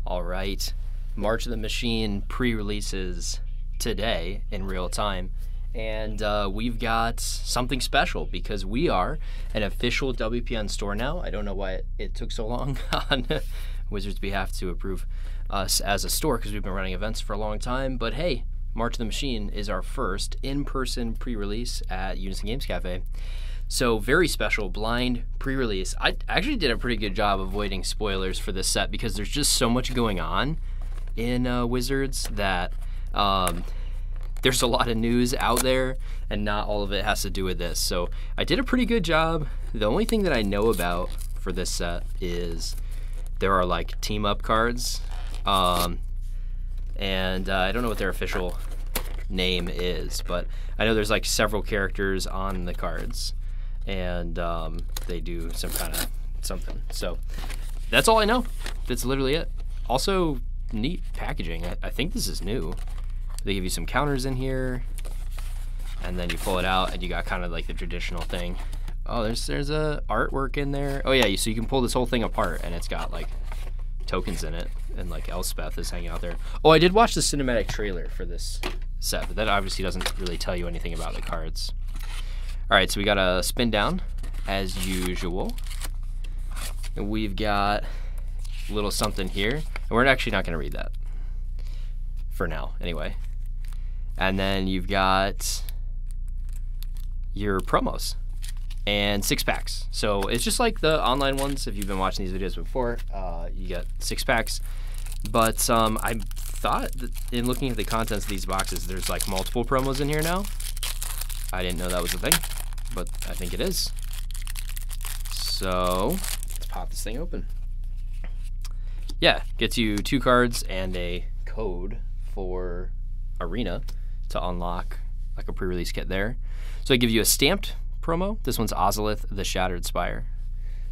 All right, March of the Machine pre-releases today in real time, and we've got something special because we are an official WPN store now. I don't know why it took so long on Wizards' behalf to approve us as a store because we've been running events for a long time, but hey, March of the Machine is our first in-person pre-release at Unison Games Cafe. So very special blind pre-release. I actually did a pretty good job avoiding spoilers for this set because there's just so much going on in Wizards that there's a lot of news out there and not all of it has to do with this. So I did a pretty good job. The only thing that I know about for this set is there are like team up cards and I don't know what their official name is, but I know there's like several characters on the cards. And they do some kind of something. So that's all I know. That's literally it. Also, neat packaging. I think this is new. They give you some counters in here, and then you pull it out, and you got kind of like the traditional thing. Oh, there's a artwork in there. Oh yeah, so you can pull this whole thing apart, and it's got like tokens in it, and like Elspeth is hanging out there. Oh, I did watch the cinematic trailer for this set, but that obviously doesn't really tell you anything about the cards. All right, so we got a spin down as usual. And we've got a little something here. And we're actually not gonna read that for now, anyway. And then you've got your promos and 6-packs. So it's just like the online ones. If you've been watching these videos before, you get 6-packs. But I thought that in looking at the contents of these boxes, there's like multiple promos in here now. I didn't know that was a thing, but I think it is. So let's pop this thing open. Yeah, gets you 2 cards and a code for Arena to unlock like a pre-release kit there. So I give you a stamped promo. This one's Ozolith, the Shattered Spire.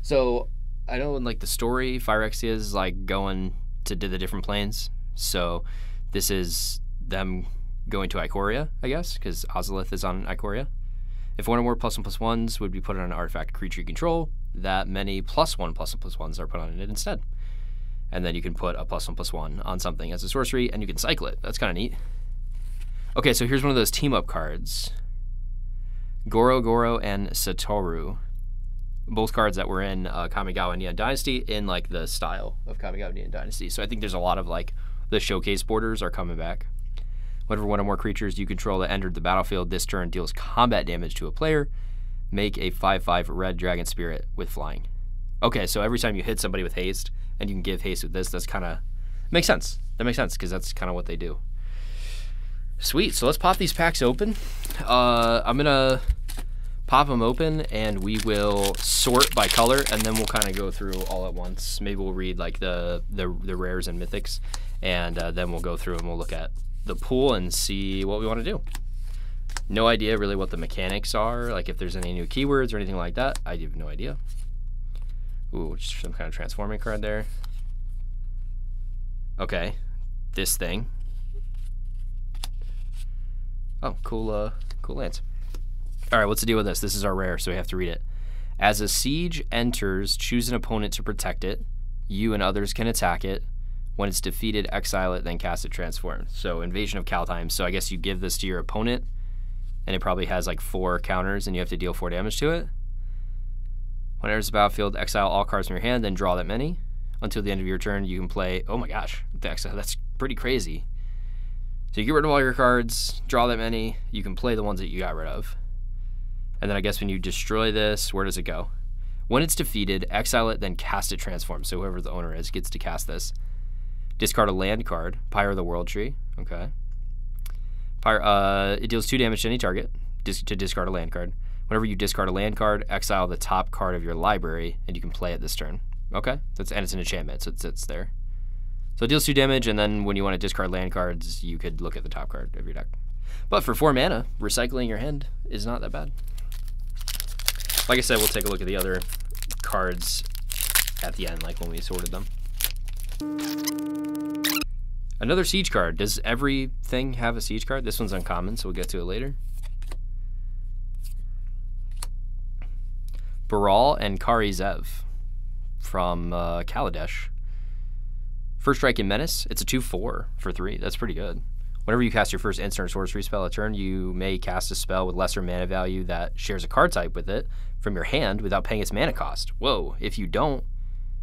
So I know in like the story, Phyrexia is like going to the different planes. So this is them going to Ikoria, I guess, because Ozolith is on Ikoria. If one or more +1/+1s would be put on an artifact creature you control, that many +1/+1s are put on it instead. And then you can put a +1/+1 on something as a sorcery, and you can cycle it. That's kind of neat. Okay, so here's one of those team-up cards. Goro and Satoru. Both cards that were in Kamigawa Neon Dynasty in like the style of Kamigawa Neon Dynasty. So I think there's a lot of like the showcase borders are coming back. Whenever one or more creatures you control that entered the battlefield this turn deals combat damage to a player, make a 5/5 red dragon spirit with flying. Okay, so every time you hit somebody with haste, and you can give haste with this, that's kind of, makes sense. That makes sense, because that's kind of what they do. Sweet, so let's pop these packs open. I'm going to pop them open, and we will sort by color, and then we'll kind of go through all at once. Maybe we'll read like the rares and mythics, and then we'll go through and we'll look at the pool and see what we want to do. No idea really what the mechanics are, like if there's any new keywords or anything like that. I have no idea. Ooh, just some kind of transforming card there. Okay, this thing. Oh, cool lands. All right, what's the deal with this? This is our rare, so we have to read it. As a siege enters, choose an opponent to protect it. You and others can attack it. When it's defeated, exile it, then cast it transformed. So Invasion of Kaldheim. So I guess you give this to your opponent, and it probably has like 4 counters, and you have to deal 4 damage to it. When it enters the battlefield, exile all cards from your hand, then draw that many. Until the end of your turn, you can play, oh my gosh, the exile, that's pretty crazy. So you get rid of all your cards, draw that many, you can play the ones that you got rid of. And then I guess when you destroy this, where does it go? When it's defeated, exile it, then cast it transformed. So whoever the owner is gets to cast this. Discard a land card, Pyre of the World Tree, okay. It deals 2 damage to any target to discard a land card. Whenever you discard a land card, exile the top card of your library, and you can play it this turn. Okay, and it's an enchantment, so it sits there. So it deals 2 damage, and then when you want to discard land cards, you could look at the top card of your deck. But for 4 mana, recycling your hand is not that bad. Like I said, we'll take a look at the other cards at the end, like when we sorted them. Another siege card. Does everything have a siege card? This one's uncommon, so we'll get to it later. Baral and Kari Zev from Kaladesh. First Strike and Menace, it's a 2/4 for 3. That's pretty good. Whenever you cast your first instant or sorcery spell a turn, you may cast a spell with lesser mana value that shares a card type with it from your hand without paying its mana cost. Whoa, if you don't,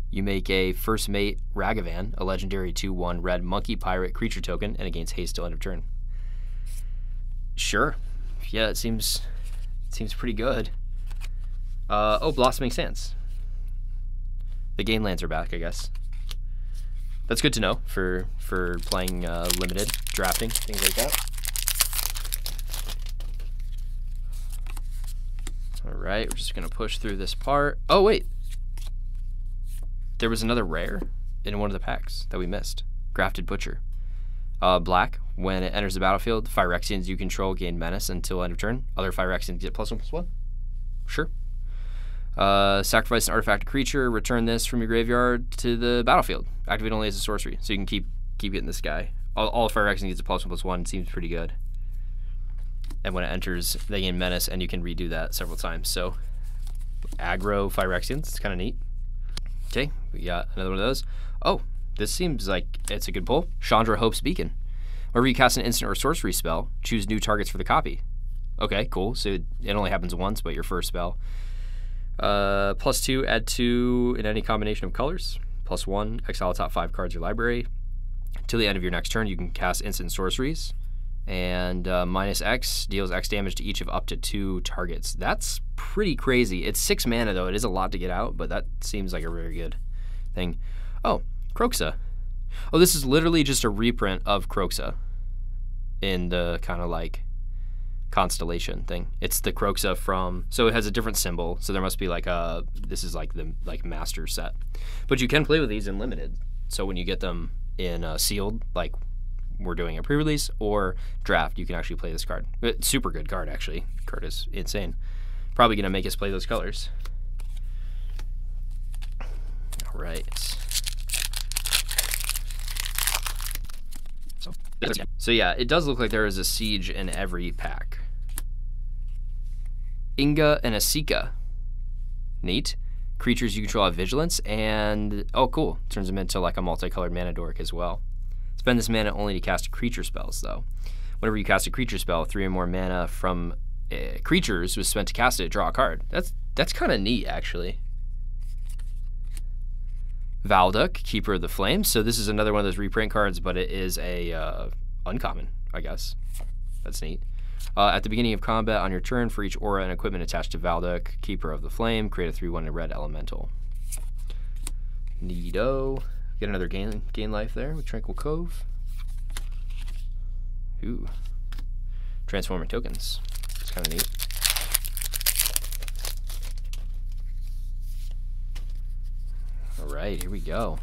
you make a First Mate Ragavan, a legendary 2/1 red monkey pirate creature token, and it gains haste till end of turn. Sure. Yeah, it seems pretty good. Oh, Blossoming Sands. The game lands are back, I guess. That's good to know for playing limited, drafting, things like that. All right, we're just going to push through this part. Oh, wait. There was another rare in one of the packs that we missed. Grafted Butcher. Black, when it enters the battlefield, Phyrexians you control gain menace until end of turn. Other Phyrexians get +1/+1. Sure. Sacrifice an artifact creature, return this from your graveyard to the battlefield. Activate only as a sorcery, so you can keep getting this guy. All Phyrexian gets a +1/+1, seems pretty good. And when it enters, they gain menace, and you can redo that several times. So, aggro Phyrexians, it's kind of neat. Okay, we got another one of those. Oh, this seems like it's a good pull. Chandra Hope's Beacon. Whenever you cast an instant or sorcery spell, choose new targets for the copy. Okay, cool. So it only happens once, but your first spell. +2, add 2 in any combination of colors. +1, exile top 5 cards of your library. Till the end of your next turn, you can cast instant sorceries. And -X deals X damage to each of up to 2 targets. That's pretty crazy. It's 6 mana, though. It is a lot to get out, but that seems like a very good thing. Oh, Kroxa. Oh, this is literally just a reprint of Kroxa in the kind of like constellation thing. It's the Kroxa from, so it has a different symbol, so there must be like a, this is like the master set. But you can play with these in limited, so when you get them in sealed, like we're doing a pre-release or draft, you can actually play this card. It's super good card, actually. Card is insane. Probably gonna make us play those colors. All right. So yeah, it does look like there is a siege in every pack. Inga and Asika. Neat. Creatures you control have vigilance, and oh cool, turns them into like a multicolored mana dork as well. Spend this mana only to cast creature spells though. Whenever you cast a creature spell, 3 or more mana from creatures was spent to cast it, draw a card. That's kind of neat actually. Valduk, Keeper of the Flames. So this is another one of those reprint cards, but it is a uncommon, I guess. That's neat. At the beginning of combat on your turn, for each aura and equipment attached to Valduk, Keeper of the Flame, create a 3/1 red elemental. Neato. Get another gain life there with Tranquil Cove. Ooh. Transformer tokens. It's kind of neat. All right, here we go.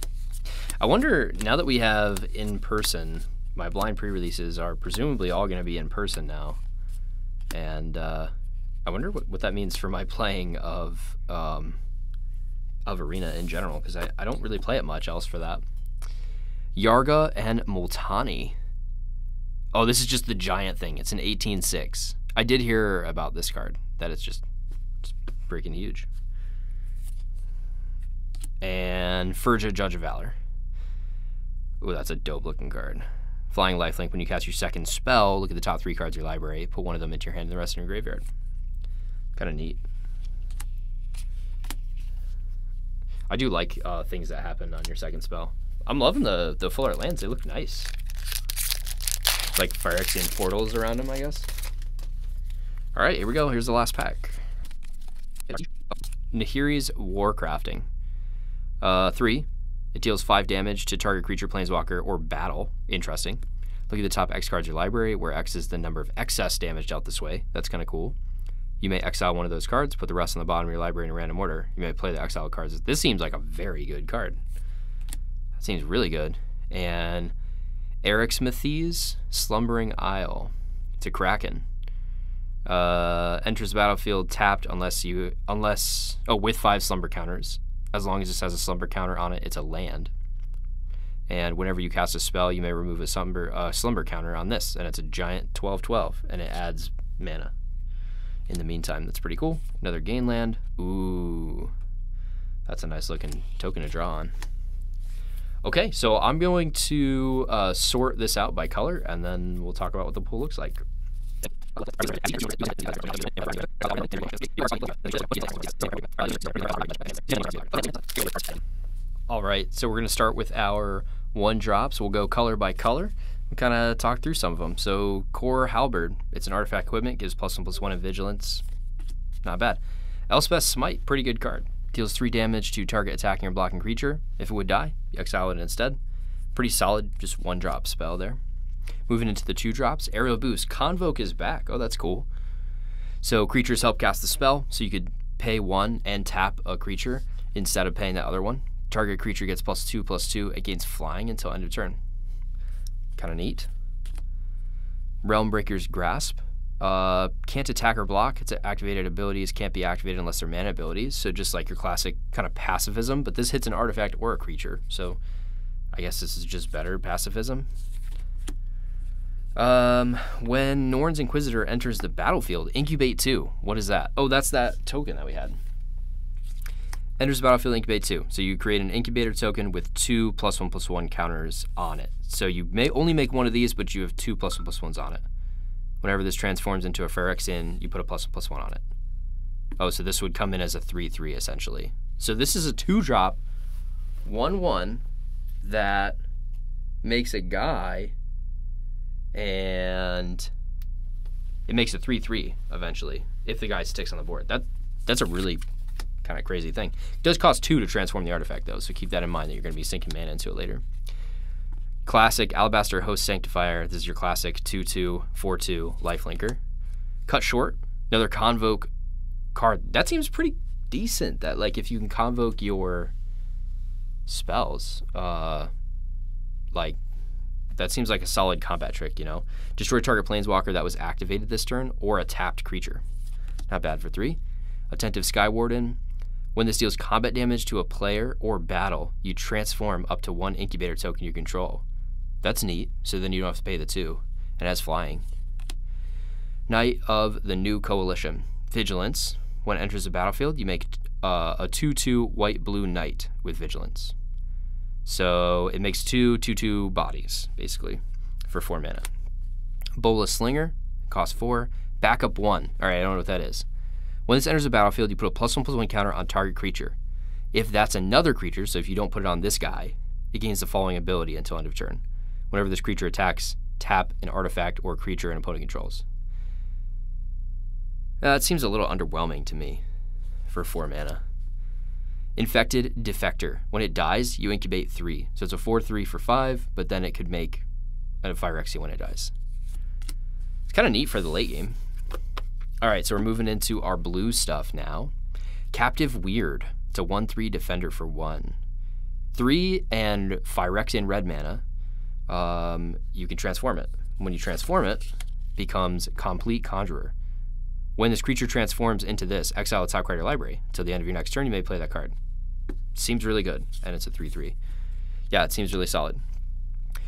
I wonder, now that we have in person, my blind pre-releases are presumably all going to be in person now. And I wonder what that means for my playing of Arena in general, because I don't really play it much else for that. Yarga and Multani. Oh, this is just the giant thing. It's an 18/6. I did hear about this card, that it's just freaking huge. And Ferja, Judge of Valor. Ooh, that's a dope looking card. Flying Lifelink, when you cast your second spell, look at the top 3 cards of your library, put one of them into your hand and the rest in your graveyard. Kind of neat. I do like things that happen on your second spell. I'm loving the full art lands. They look nice. Like Phyrexian portals around them, I guess. All right, here we go. Here's the last pack. Nahiri's Warcrafting. 3. It deals 5 damage to target creature, planeswalker, or battle. Interesting. Look at the top X cards of your library, where X is the number of excess damage dealt this way. That's kind of cool. You may exile one of those cards, put the rest on the bottom of your library in a random order. You may play the exiled cards. This seems like a very good card. That seems really good. And Erixmathes, Slumbering Isle. It's a Kraken. Enters the battlefield tapped with 5 slumber counters. As long as this has a slumber counter on it, it's a land. And whenever you cast a spell, you may remove a slumber counter on this, and it's a giant 12/12, and it adds mana. In the meantime, that's pretty cool. Another gain land. Ooh, that's a nice looking token to draw on. Okay, so I'm going to sort this out by color, and then we'll talk about what the pool looks like. All right, so we're going to start with our 1-drops. We'll go color by color and kind of talk through some of them. So Core Halberd, it's an artifact equipment, gives +1/+1 in vigilance. Not bad. Elspeth's Smite, pretty good card. Deals 3 damage to target attacking or blocking creature. If it would die, you exile it instead. Pretty solid, just 1-drop spell there. Moving into the 2-drops, Aerial Boost. Convoke is back. Oh, that's cool. So creatures help cast the spell, so you could pay 1 and tap a creature instead of paying that other one. Target creature gets +2/+2 against flying until end of turn. Kind of neat. Realmbreaker's Grasp. Can't attack or block. Its activated abilities can't be activated unless they're mana abilities, so just like your classic kind of pacifism, but this hits an artifact or a creature, so I guess this is just better pacifism. When Norn's Inquisitor enters the battlefield, Incubate 2. What is that? Oh, that's that token that we had. Enters the battlefield, Incubate 2. So you create an Incubator token with 2 +1/+1 counters on it. So you may only make one of these, but you have 2 +1/+1s on it. Whenever this transforms into a Phyrexian, you put a +1/+1 on it. Oh, so this would come in as a 3/3 essentially. So this is a 2-drop, 1/1 that makes a guy, and it makes a 3/3 eventually if the guy sticks on the board. That's a really kind of crazy thing. It does cost 2 to transform the artifact though, so keep that in mind that you're going to be sinking mana into it later. Classic Alabaster Host Sanctifier. This is your classic 2/2, 4/2 lifelinker. Cut Short, another Convoke card. That seems pretty decent, that like if you can convoke your spells, like that seems like a solid combat trick, you know. Destroy target planeswalker that was activated this turn or a tapped creature. Not bad for 3. Attentive Skywarden. When this deals combat damage to a player or battle, you transform up to 1 Incubator token you control. That's neat, so then you don't have to pay the 2. And it has flying. Knight of the New Coalition. Vigilance. When it enters the battlefield, you make a 2/2 white-blue knight with Vigilance. So it makes 2/2 bodies, basically, for 4 mana. Bolas Slinger, cost 4. Backup 1. All right, I don't know what that is. When this enters the battlefield, you put a +1/+1 counter on target creature. If that's another creature, so if you don't put it on this guy, it gains the following ability until end of turn. Whenever this creature attacks, tap an artifact or creature an opponent controls. That seems a little underwhelming to me for 4 mana. Infected Defector. When it dies, you incubate 3. So it's a 4/3 for 5, but then it could make a Phyrexian when it dies. It's kind of neat for the late game. All right, so we're moving into our blue stuff now. Captive Weird. It's a 1/3 defender for 1. 3 and Phyrexian red mana. You can transform it. When you transform it, it becomes Complete Conjurer. When this creature transforms into this, exile its top card of your library. Until the end of your next turn, you may play that card. Seems really good, and it's a 3/3. Yeah, it seems really solid.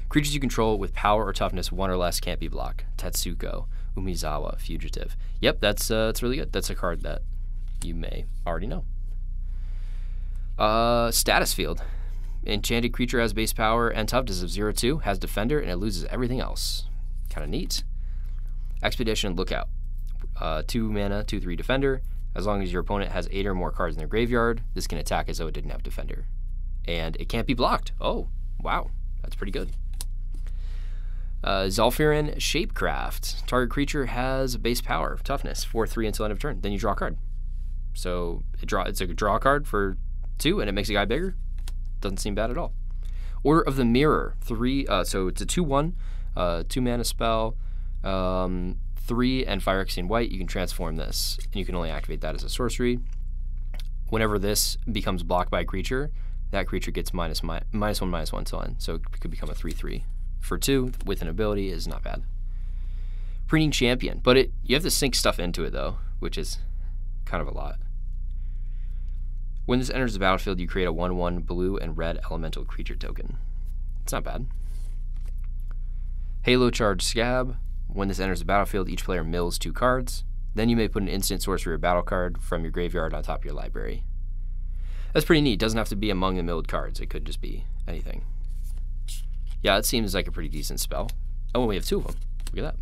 Creatures you control with power or toughness 1 or less can't be blocked. Tetsuko, Umizawa, Fugitive. Yep, that's it's really good. That's a card that you may already know. Status Field. Enchanted creature has base power and toughness of 0/2, has defender, and it loses everything else. Kind of neat. Expedition Lookout. 2 mana, 2/3 defender. As long as your opponent has 8 or more cards in their graveyard, this can attack as though it didn't have defender. And it can't be blocked. Oh, wow. That's pretty good. Zolfirin Shapecraft. Target creature has base power, toughness, 4/3 until end of turn. Then you draw a card. So it's a draw card for 2, and it makes a guy bigger. Doesn't seem bad at all. Order of the Mirror. 3. So it's a 2/1, 2 mana spell. 3 and Phyrexian white. You can transform this, and you can only activate that as a sorcery. Whenever this becomes blocked by a creature, that creature gets -1/-1 till end. So it could become a 3/3 for 2 with an ability. Is not bad. Preening Champion, but you have to sink stuff into it though, which is kind of a lot. When this enters the battlefield, you create a 1/1 blue and red elemental creature token. It's not bad. Halo Charge Scab. When this enters the battlefield, each player mills 2 cards. Then you may put an instant sorcery or battle card from your graveyard on top of your library. That's pretty neat. It doesn't have to be among the milled cards. It could just be anything. Yeah, it seems like a pretty decent spell. Oh, and we have 2 of them. Look at that.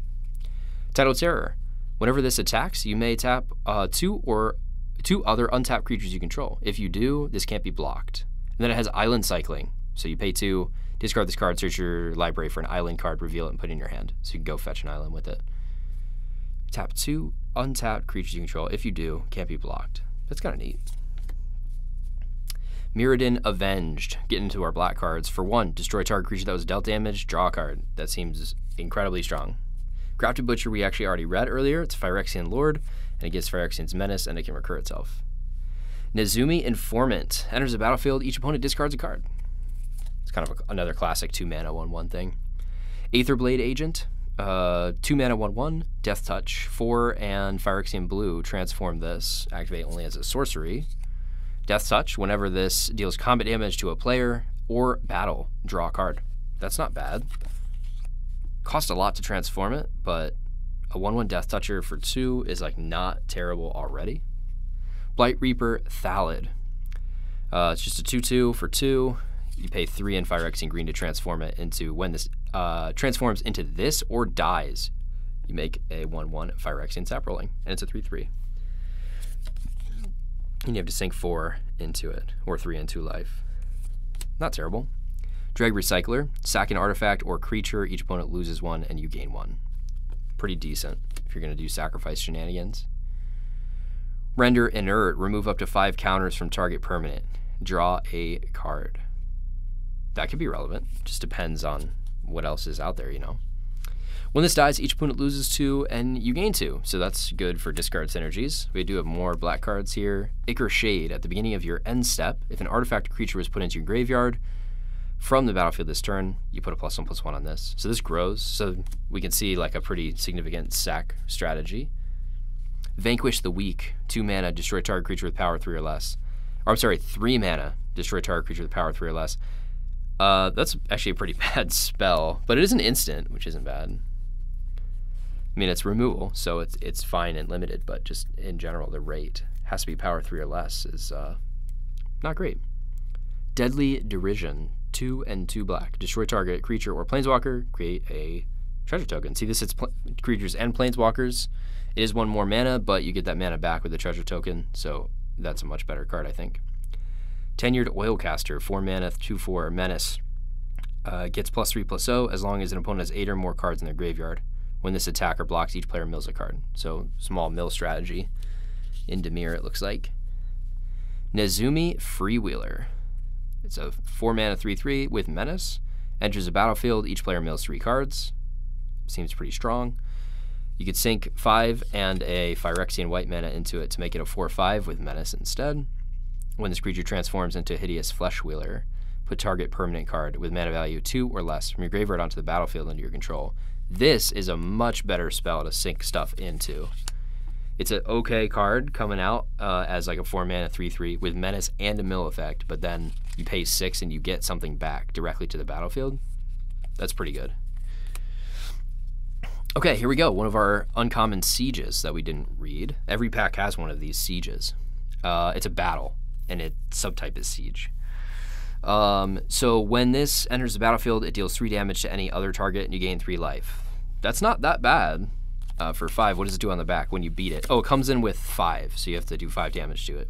Tidal Terror. Whenever this attacks, you may tap 2 other untapped creatures you control. If you do, this can't be blocked. And then it has Island Cycling. So you pay 2, discard this card, search your library for an island card, reveal it, and put it in your hand. So you can go fetch an island with it. Tap 2 untapped creatures you control. If you do, can't be blocked. That's kind of neat. Mirrodin Avenged. Get into our black cards. For 1, destroy target creature that was dealt damage, draw a card. That seems incredibly strong. Grafted Butcher we actually already read earlier. It's Phyrexian Lord, and it gives Phyrexian's Menace, and it can recur itself. Nezumi Informant. Enters the battlefield, each opponent discards a card. It's kind of another classic 2-mana 1/1 thing. Aetherblade Agent. 2-mana 1/1, Death Touch. 4 and Phyrexian Blue. Transform this. Activate only as a sorcery. Death Touch. Whenever this deals combat damage to a player or battle, draw a card. That's not bad. Cost a lot to transform it, but a 1/1 Death Toucher for 2 is like not terrible already. Blight Reaper Thallid. It's just a 2/2 for 2. You pay 3 in Phyrexian Green to transform it into, when this transforms into this or dies, you make a 1/1 Phyrexian Sap Rolling, and it's a 3/3. And you have to sink 4 into it, or 3 into life. Not terrible. Dreg Recycler. Sack an artifact or creature, each opponent loses 1 and you gain 1. Pretty decent if you're going to do sacrifice shenanigans. Render Inert. Remove up to 5 counters from target permanent. Draw a card. That could be relevant. Just depends on what else is out there, you know. When this dies, each opponent loses 2 and you gain 2. So that's good for discard synergies. We do have more black cards here. Ichor Shade. At the beginning of your end step, if an artifact or creature was put into your graveyard from the battlefield this turn, you put a +1/+1 on this. So this grows. So we can see like a pretty significant sack strategy. Vanquish the Weak. 2 mana, destroy target creature with power 3 or less. Or I'm sorry, 3 mana, destroy target creature with power 3 or less. That's actually a pretty bad spell, but it is an instant, which isn't bad. I mean, it's removal, so it's fine and limited, but just in general, the rate has to be power 3 or less is not great. Deadly Derision. 2 and 2 black. Destroy target creature or planeswalker. Create a treasure token. See, this hits creatures and planeswalkers. It is 1 more mana, but you get that mana back with the treasure token, so that's a much better card, I think. Tenured Oilcaster. 4 mana, 2/4 menace. Gets +3/+0 as long as an opponent has 8 or more cards in their graveyard. When this attacker blocks, each player mills a card. So small mill strategy. In Dimir, it looks like. Nezumi Freewheeler. It's a 4 mana 3/3 with menace. Enters the battlefield, each player mills 3 cards. Seems pretty strong. You could sink 5 and a Phyrexian white mana into it to make it a 4/5 with menace instead. When this creature transforms into a hideous Fleshwheeler, put target permanent card with mana value 2 or less from your graveyard onto the battlefield under your control. This is a much better spell to sink stuff into. It's an okay card coming out as like a 4 mana 3/3 with menace and a mill effect, but then you pay 6 and you get something back directly to the battlefield. That's pretty good. Okay, here we go. One of our uncommon sieges that we didn't read. Every pack has one of these sieges. It's a battle, and its subtype is siege. So when this enters the battlefield, it deals 3 damage to any other target, and you gain 3 life. That's not that bad for 5. What does it do on the back when you beat it? Oh, it comes in with 5, so you have to do 5 damage to it.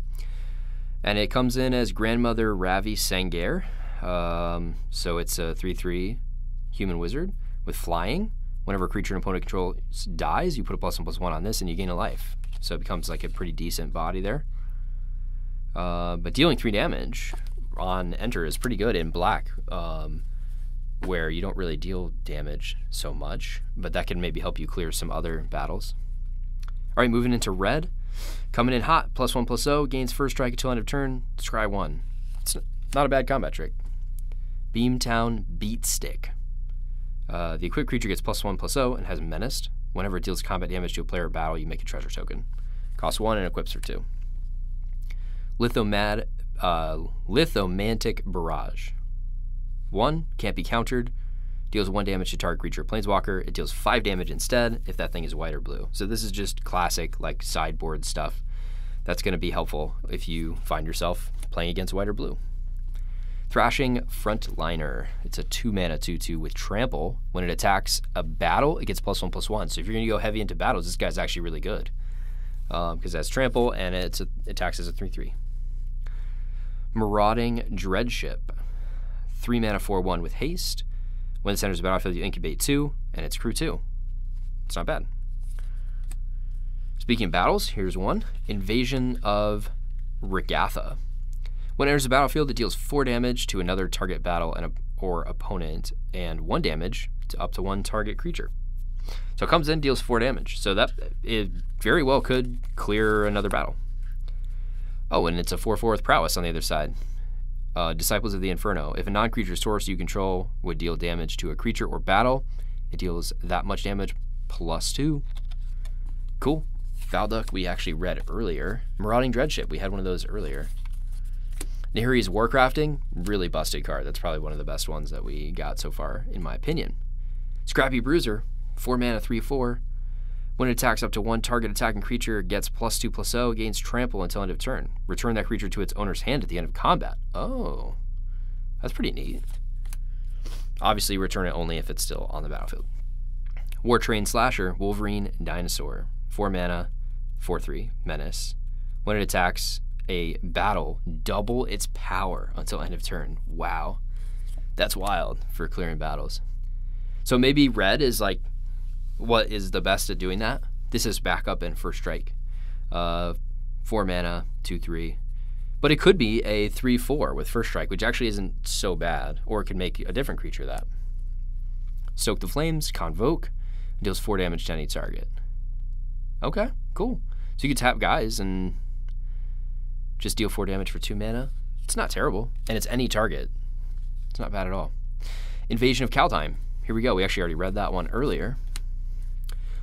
And it comes in as Grandmother Ravi Sangare. So it's a 3/3 human wizard with flying. Whenever a creature an opponent controls dies, you put a +1/+1 on this and you gain a life. So it becomes like a pretty decent body there. But dealing 3 damage on enter is pretty good in black, where you don't really deal damage so much, but that can maybe help you clear some other battles. All right, moving into red. Coming in hot, +1/+0, gains first strike until end of turn, scry 1. It's not a bad combat trick. Beamtown Beatstick. The equipped creature gets +1/+0 and has menaced. Whenever it deals combat damage to a player or battle, you make a treasure token. Costs 1 and equips for 2. Lithomantic Barrage. 1, can't be countered. Deals 1 damage to target creature or planeswalker. It deals 5 damage instead if that thing is white or blue. So this is just classic like sideboard stuff. That's going to be helpful if you find yourself playing against white or blue. Thrashing Frontliner. It's a 2-mana 2/2 with trample. When it attacks a battle, it gets +1/+1. So if you're going to go heavy into battles, this guy's actually really good. Because it has trample and it attacks as a 3/3. Marauding Dreadship. 3-mana 4/1 with haste. When it enters the battlefield, you incubate 2, and it's crew 2. It's not bad. Speaking of battles, here's one. Invasion of Regatha. When it enters the battlefield, it deals 4 damage to another target battle or opponent, and 1 damage to up to 1 target creature. So it comes in, deals 4 damage. So that it very well could clear another battle. Oh, and it's a 4/4 with prowess on the other side. Disciples of the Inferno. If a non-creature source you control would deal damage to a creature or battle, it deals that much damage +2. Cool. Valduck we actually read earlier. Marauding Dreadship, we had one of those earlier. Nahiri's Warcrafting, really busted card. That's probably one of the best ones that we got so far, in my opinion. Scrappy Bruiser, 4-mana 3/4. When it attacks up to 1 target attacking creature, gets +2/+0, gains trample until end of turn. Return that creature to its owner's hand at the end of combat. Oh, that's pretty neat. Obviously, return it only if it's still on the battlefield. War Train Slasher, Wolverine Dinosaur, 4-mana 4/3 menace. When it attacks a battle, double its power until end of turn. Wow, that's wild for clearing battles. So maybe red is like what is the best at doing that. This is backup and first strike. 4-mana 2/3, but it could be a 3/4 with first strike, which actually isn't so bad, or it could make a different creature that. Stoke the Flames, Convoke, deals 4 damage to any target. Okay, cool. So you can tap guys and just deal 4 damage for 2 mana. It's not terrible, and it's any target. It's not bad at all. Invasion of Kaldheim. Here we go. We actually already read that one earlier.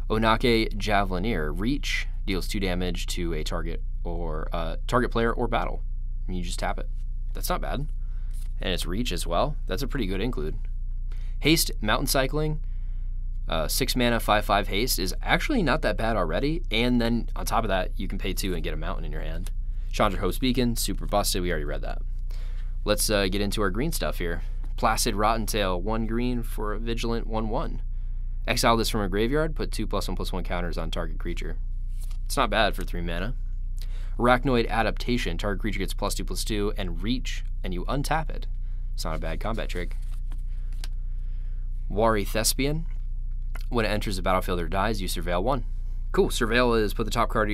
Onake Javelineer. Reach, deals 2 damage to a target or target player or battle. And you just tap it. That's not bad. And it's reach as well. That's a pretty good include. Haste, Mountain Cycling. 6-mana 5/5 haste is actually not that bad already. And then on top of that, you can pay 2 and get a mountain in your hand. Chandra Host Beacon, super busted. We already read that. Let's get into our green stuff here. Placid Rottentail, 1 green for a Vigilant 1/1. Exile this from a graveyard, put 2 +1/+1 counters on target creature. It's not bad for 3 mana. Arachnoid Adaptation, target creature gets +2/+2 and reach, and you untap it. It's not a bad combat trick. Wari Thespian, when it enters the battlefield or dies, you surveil 1. Cool. Surveil is put the top card.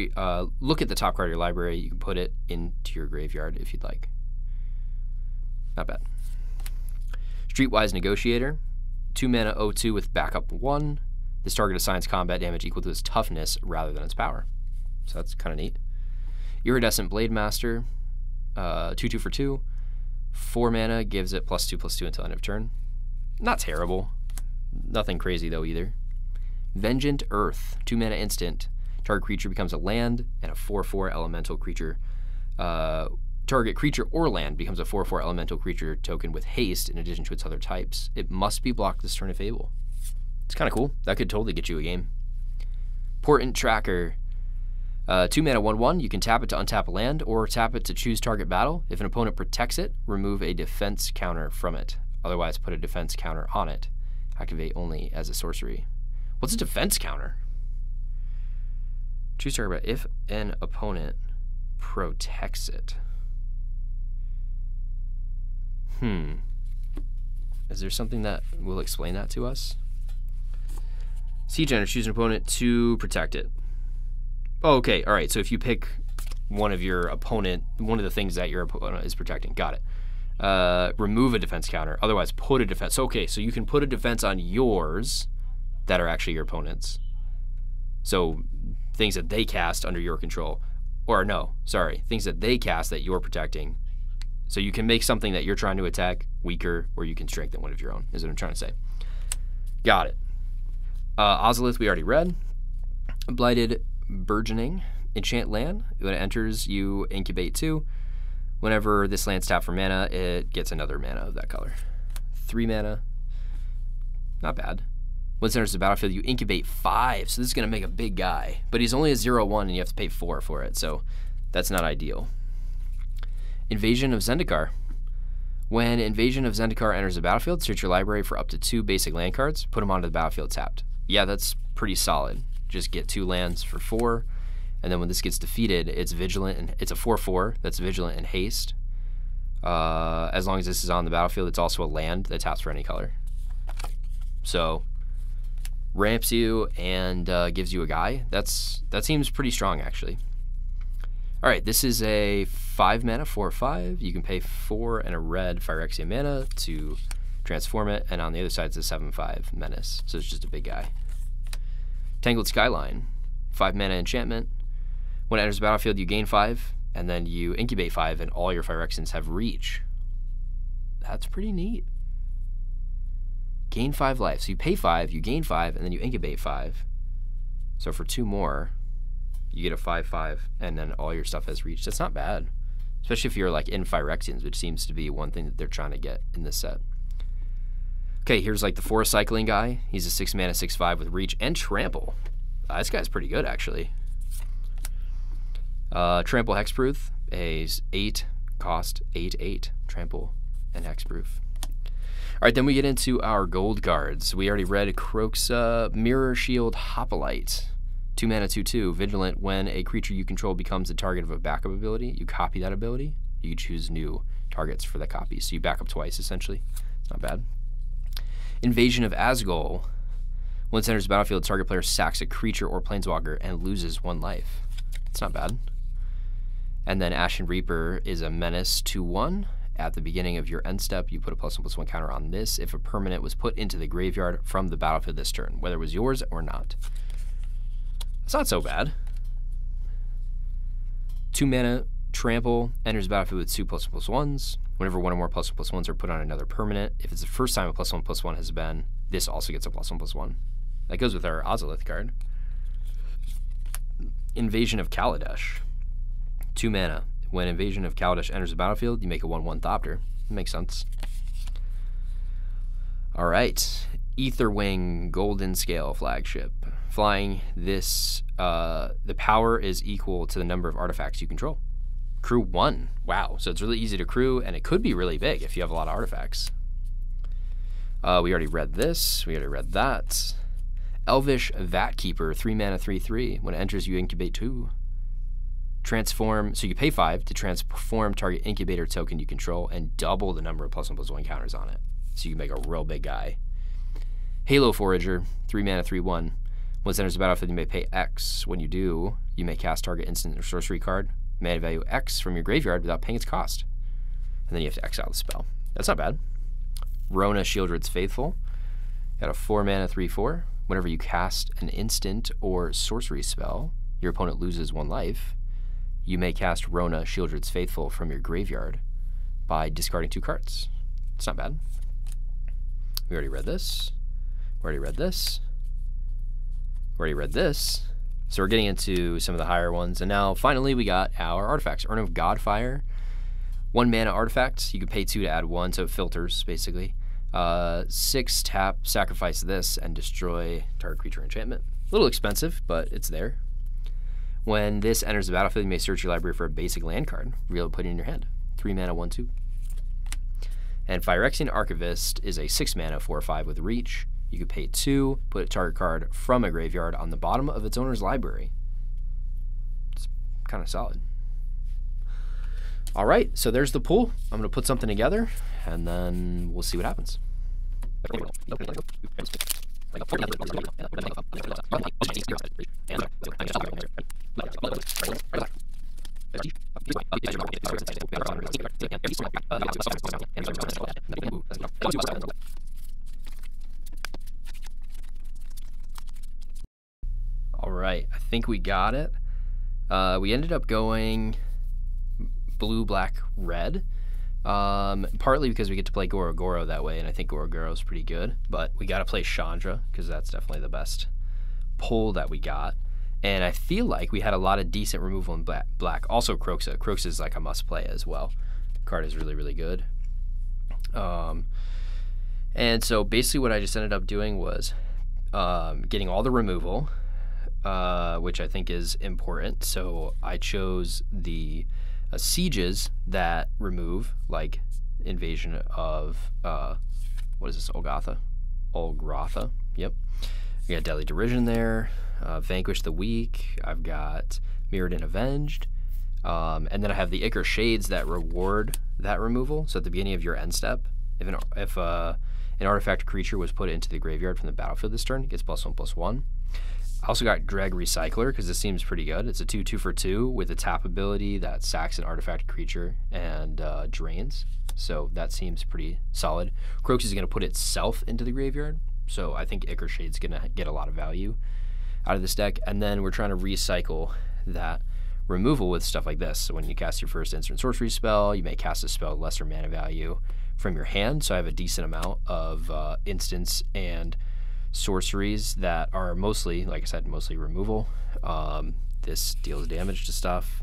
Look at the top card of your library. You can put it into your graveyard if you'd like. Not bad. Streetwise Negotiator, 2-mana 0/2 with backup 1. This target assigns combat damage equal to its toughness rather than its power. So that's kind of neat. Iridescent Blade Master, 2/2 for 2. 4 mana gives it +2/+2 until end of turn. Not terrible. Nothing crazy though either. Vengeant Earth, 2-mana instant. Target creature becomes a land and a 4/4 elemental creature. Target creature or land becomes a 4/4 elemental creature token with haste in addition to its other types. It must be blocked this turn if able. It's kind of cool. That could totally get you a game. Portent Tracker, 2-mana 1/1. You can tap it to untap a land or tap it to choose target battle. If an opponent protects it, remove a defense counter from it. Otherwise, put a defense counter on it. Activate only as a sorcery. What's a defense counter? Choose target if an opponent protects it. Is there something that will explain that to us? Siege Enter, choose an opponent to protect it. Oh, okay, all right. So if you pick one of the things that your opponent is protecting, got it. Remove a defense counter. Otherwise, put a defense. So, okay, so you can put a defense on yours that are actually your opponents. So things that they cast under your control. Or no, sorry, things that they cast that you're protecting. So you can make something that you're trying to attack weaker, or you can strengthen one of your own, is what I'm trying to say. Got it. Ozolith we already read. Blighted Burgeoning. Enchant land. When it enters, you incubate 2. Whenever this land's tapped for mana, it gets another mana of that color. 3 mana. Not bad. Once it enters the battlefield, you incubate 5. So this is going to make a big guy. But he's only a 0/1 and you have to pay 4 for it. So that's not ideal. Invasion of Zendikar. When Invasion of Zendikar enters the battlefield, search your library for up to 2 basic land cards. Put them onto the battlefield tapped. Yeah, that's pretty solid. Just get 2 lands for 4. And then when this gets defeated, it's vigilant, and it's a 4/4 that's vigilant and haste. As long as this is on the battlefield, it's also a land that taps for any color. So ramps you and gives you a guy. That seems pretty strong, actually. All right, this is a 5 mana 4/5. You can pay 4 and a red Phyrexian mana to transform it, and on the other side it's a 7/5 menace. So it's just a big guy. Tangled Skyline, 5 mana enchantment. When it enters the battlefield, you gain 5, and then you incubate 5, and all your Phyrexians have reach. That's pretty neat. Gain 5 life. So you pay 5, you gain 5, and then you incubate 5. So for 2 more, you get a 5/5, and then all your stuff has reach. That's not bad, especially if you're like in Phyrexians, which seems to be one thing that they're trying to get in this set. Okay, here's like the Forest Cycling guy. He's a 6 mana 6/5 with reach and trample. This guy's pretty good, actually. Trample Hexproof, a 8 cost 8/8 trample and hexproof. All right, then we get into our gold cards. We already read Croak's Mirror Shield Hoplite. 2 mana 2/2, vigilant. When a creature you control becomes the target of a backup ability, you copy that ability. You choose new targets for that copy. So you back up twice, essentially. It's not bad. Invasion of Asgol. Once it enters the battlefield, target player sacks a creature or planeswalker and loses 1 life. It's not bad. And then Ashen Reaper is a menace 2/1. At the beginning of your end step, you put a +1/+1 counter on this if a permanent was put into the graveyard from the battlefield this turn, whether it was yours or not. It's not so bad. 2 mana, trample, enters the battlefield with 2 +1/+1s. Whenever 1 or more +1/+1s are put on another permanent, if it's the first time a +1/+1 has been, this also gets a +1/+1. That goes with our Ozolith card. Invasion of Kaladesh. 2 mana. When Invasion of Kaladesh enters the battlefield, you make a 1/1 Thopter. Makes sense. All right. Aetherwing Golden Scale Flagship. Flying this, the power is equal to the number of artifacts you control. Crew 1. Wow. So it's really easy to crew, and it could be really big if you have a lot of artifacts. We already read this. We already read that. Elvish Vatkeeper, 3 mana 3/3. When it enters, you incubate 2. Transform, so you pay 5 to transform target incubator token you control and double the number of +1/+1 counters on it. So you can make a real big guy. Halo Forager, 3 mana 3/1. Once it enters the battlefield, you may pay X. When you do, you may cast target instant or sorcery card, mana value X from your graveyard without paying its cost. And then you have to exile the spell. That's not bad. Rona Shieldred's Faithful. Got a 4 mana 3/4. Whenever you cast an instant or sorcery spell, your opponent loses 1 life. You may cast Rona Shieldred's Faithful from your graveyard by discarding 2 cards. It's not bad. We already read this. We already read this. We already read this. So we're getting into some of the higher ones. And now, finally, we got our artifacts. Urn of Godfire. 1 mana artifacts. You can pay 2 to add 1, so it filters, basically. 6 tap, sacrifice this, and destroy target creature enchantment. A little expensive, but it's there. When this enters the battlefield, you may search your library for a basic land card. Reveal it, put it in your hand. 3 mana 1/2. And Phyrexian Archivist is a 6 mana 4/5 with reach. You could pay 2, put a target card from a graveyard on the bottom of its owner's library. It's kind of solid. All right, so there's the pool. I'm going to put something together, and then we'll see what happens. All right, I think we got it. We ended up going blue, black, red. Partly because we get to play Goro Goro that way, and I think Goro Goro is pretty good. But we got to play Chandra because that's definitely the best pull that we got. And I feel like we had a lot of decent removal in black. Also Croxa. Croxa is like a must play as well. The card is really, really good. And so basically what I just ended up doing was getting all the removal, which I think is important. So I chose the sieges that remove, like Invasion of what is this? Olgratha. Yep. We got Deadly Derision there. Vanquish the Weak. I've got Mirrored and Avenged. And then I have the Ichor Shades that reward that removal. So at the beginning of your end step, if an artifact creature was put into the graveyard from the battlefield this turn, it gets +1/+1. I also got Dreg Recycler because this seems pretty good. It's a 2/2 for 2 with a tap ability that sacks an artifact creature and drains. So that seems pretty solid. Croaks is going to put itself into the graveyard. So I think Ichor Shade's going to get a lot of value out of this deck. And then we're trying to recycle that removal with stuff like this. So when you cast your first instant sorcery spell, you may cast a spell with lesser mana value from your hand. So I have a decent amount of instants and sorceries that are mostly, like I said, mostly removal. This deals damage to stuff.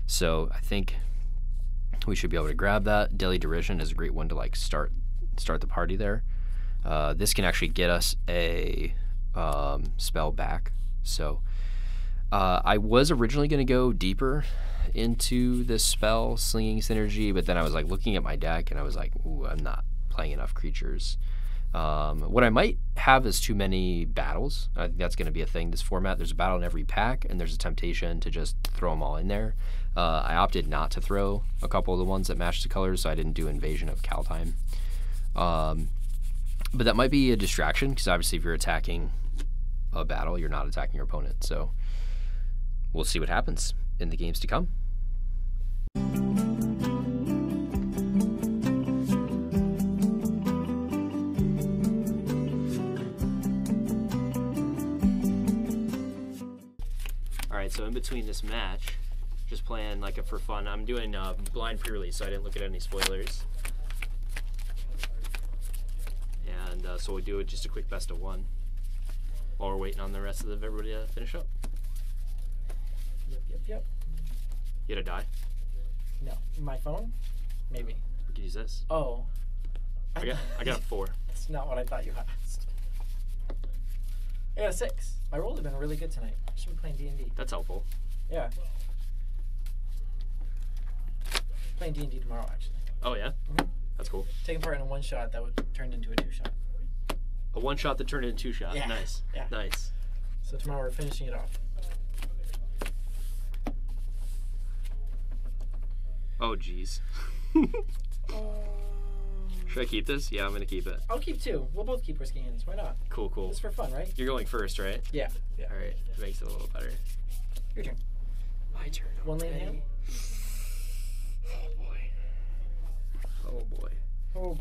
So I think we should be able to grab that. Deadly Derision is a great one to like start the party there. This can actually get us a spell back. So I was originally going to go deeper into this spell, Slinging Synergy, but then I was like looking at my deck and I was like, ooh, I'm not playing enough creatures. What I might have is too many battles. I think that's going to be a thing this format. There's a battle in every pack, and there's a temptation to just throw them all in there. I opted not to throw a couple of the ones that matched the colors, so I didn't do Invasion of Kaldheim. But that might be a distraction, because obviously if you're attacking a battle, you're not attacking your opponent. So we'll see what happens in the games to come. Alright, so in between this match, just playing like for fun, I'm doing blind pre-release, so I didn't look at any spoilers. And so we'll do it just a quick best of one while we're waiting on the rest of everybody to finish up. Yep. You had a die? No. My phone? Maybe. We could use this. Oh. I got a 4. That's not what I thought you asked. I got a 6. My rolls have been really good tonight. I should be playing D&D. That's helpful. Yeah. Playing D&D tomorrow, actually. Oh, yeah? Mm-hmm. That's cool. Taking part in a one-shot that would turn into a 2-shot. A 1-shot that turned into 2-shot. Yeah. Nice. Yeah. Nice. So tomorrow we're finishing it off. Oh, jeez. Should I keep this? Yeah, I'm going to keep it. I'll keep 2. We'll both keep risky hands. Why not? Cool. It's for fun, right? You're going first, right? Yeah. All right. It makes it a little better. Your turn. My turn. One lane hand? Oh, boy.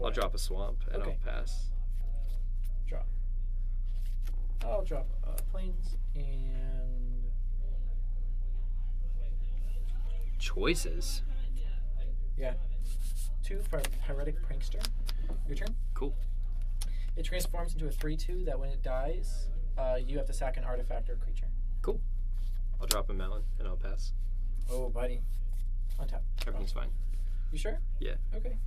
I'll drop a swamp, and Okay. I'll pass. Draw. I'll drop planes and... Choices? Yeah. 2 for Pyretic Prankster. Your turn. Cool. It transforms into a 3/2 that when it dies, you have to sack an artifact or creature. Cool. I'll drop a mountain, and I'll pass. Oh, buddy. On top. Everything's fine. You sure? Yeah. Okay.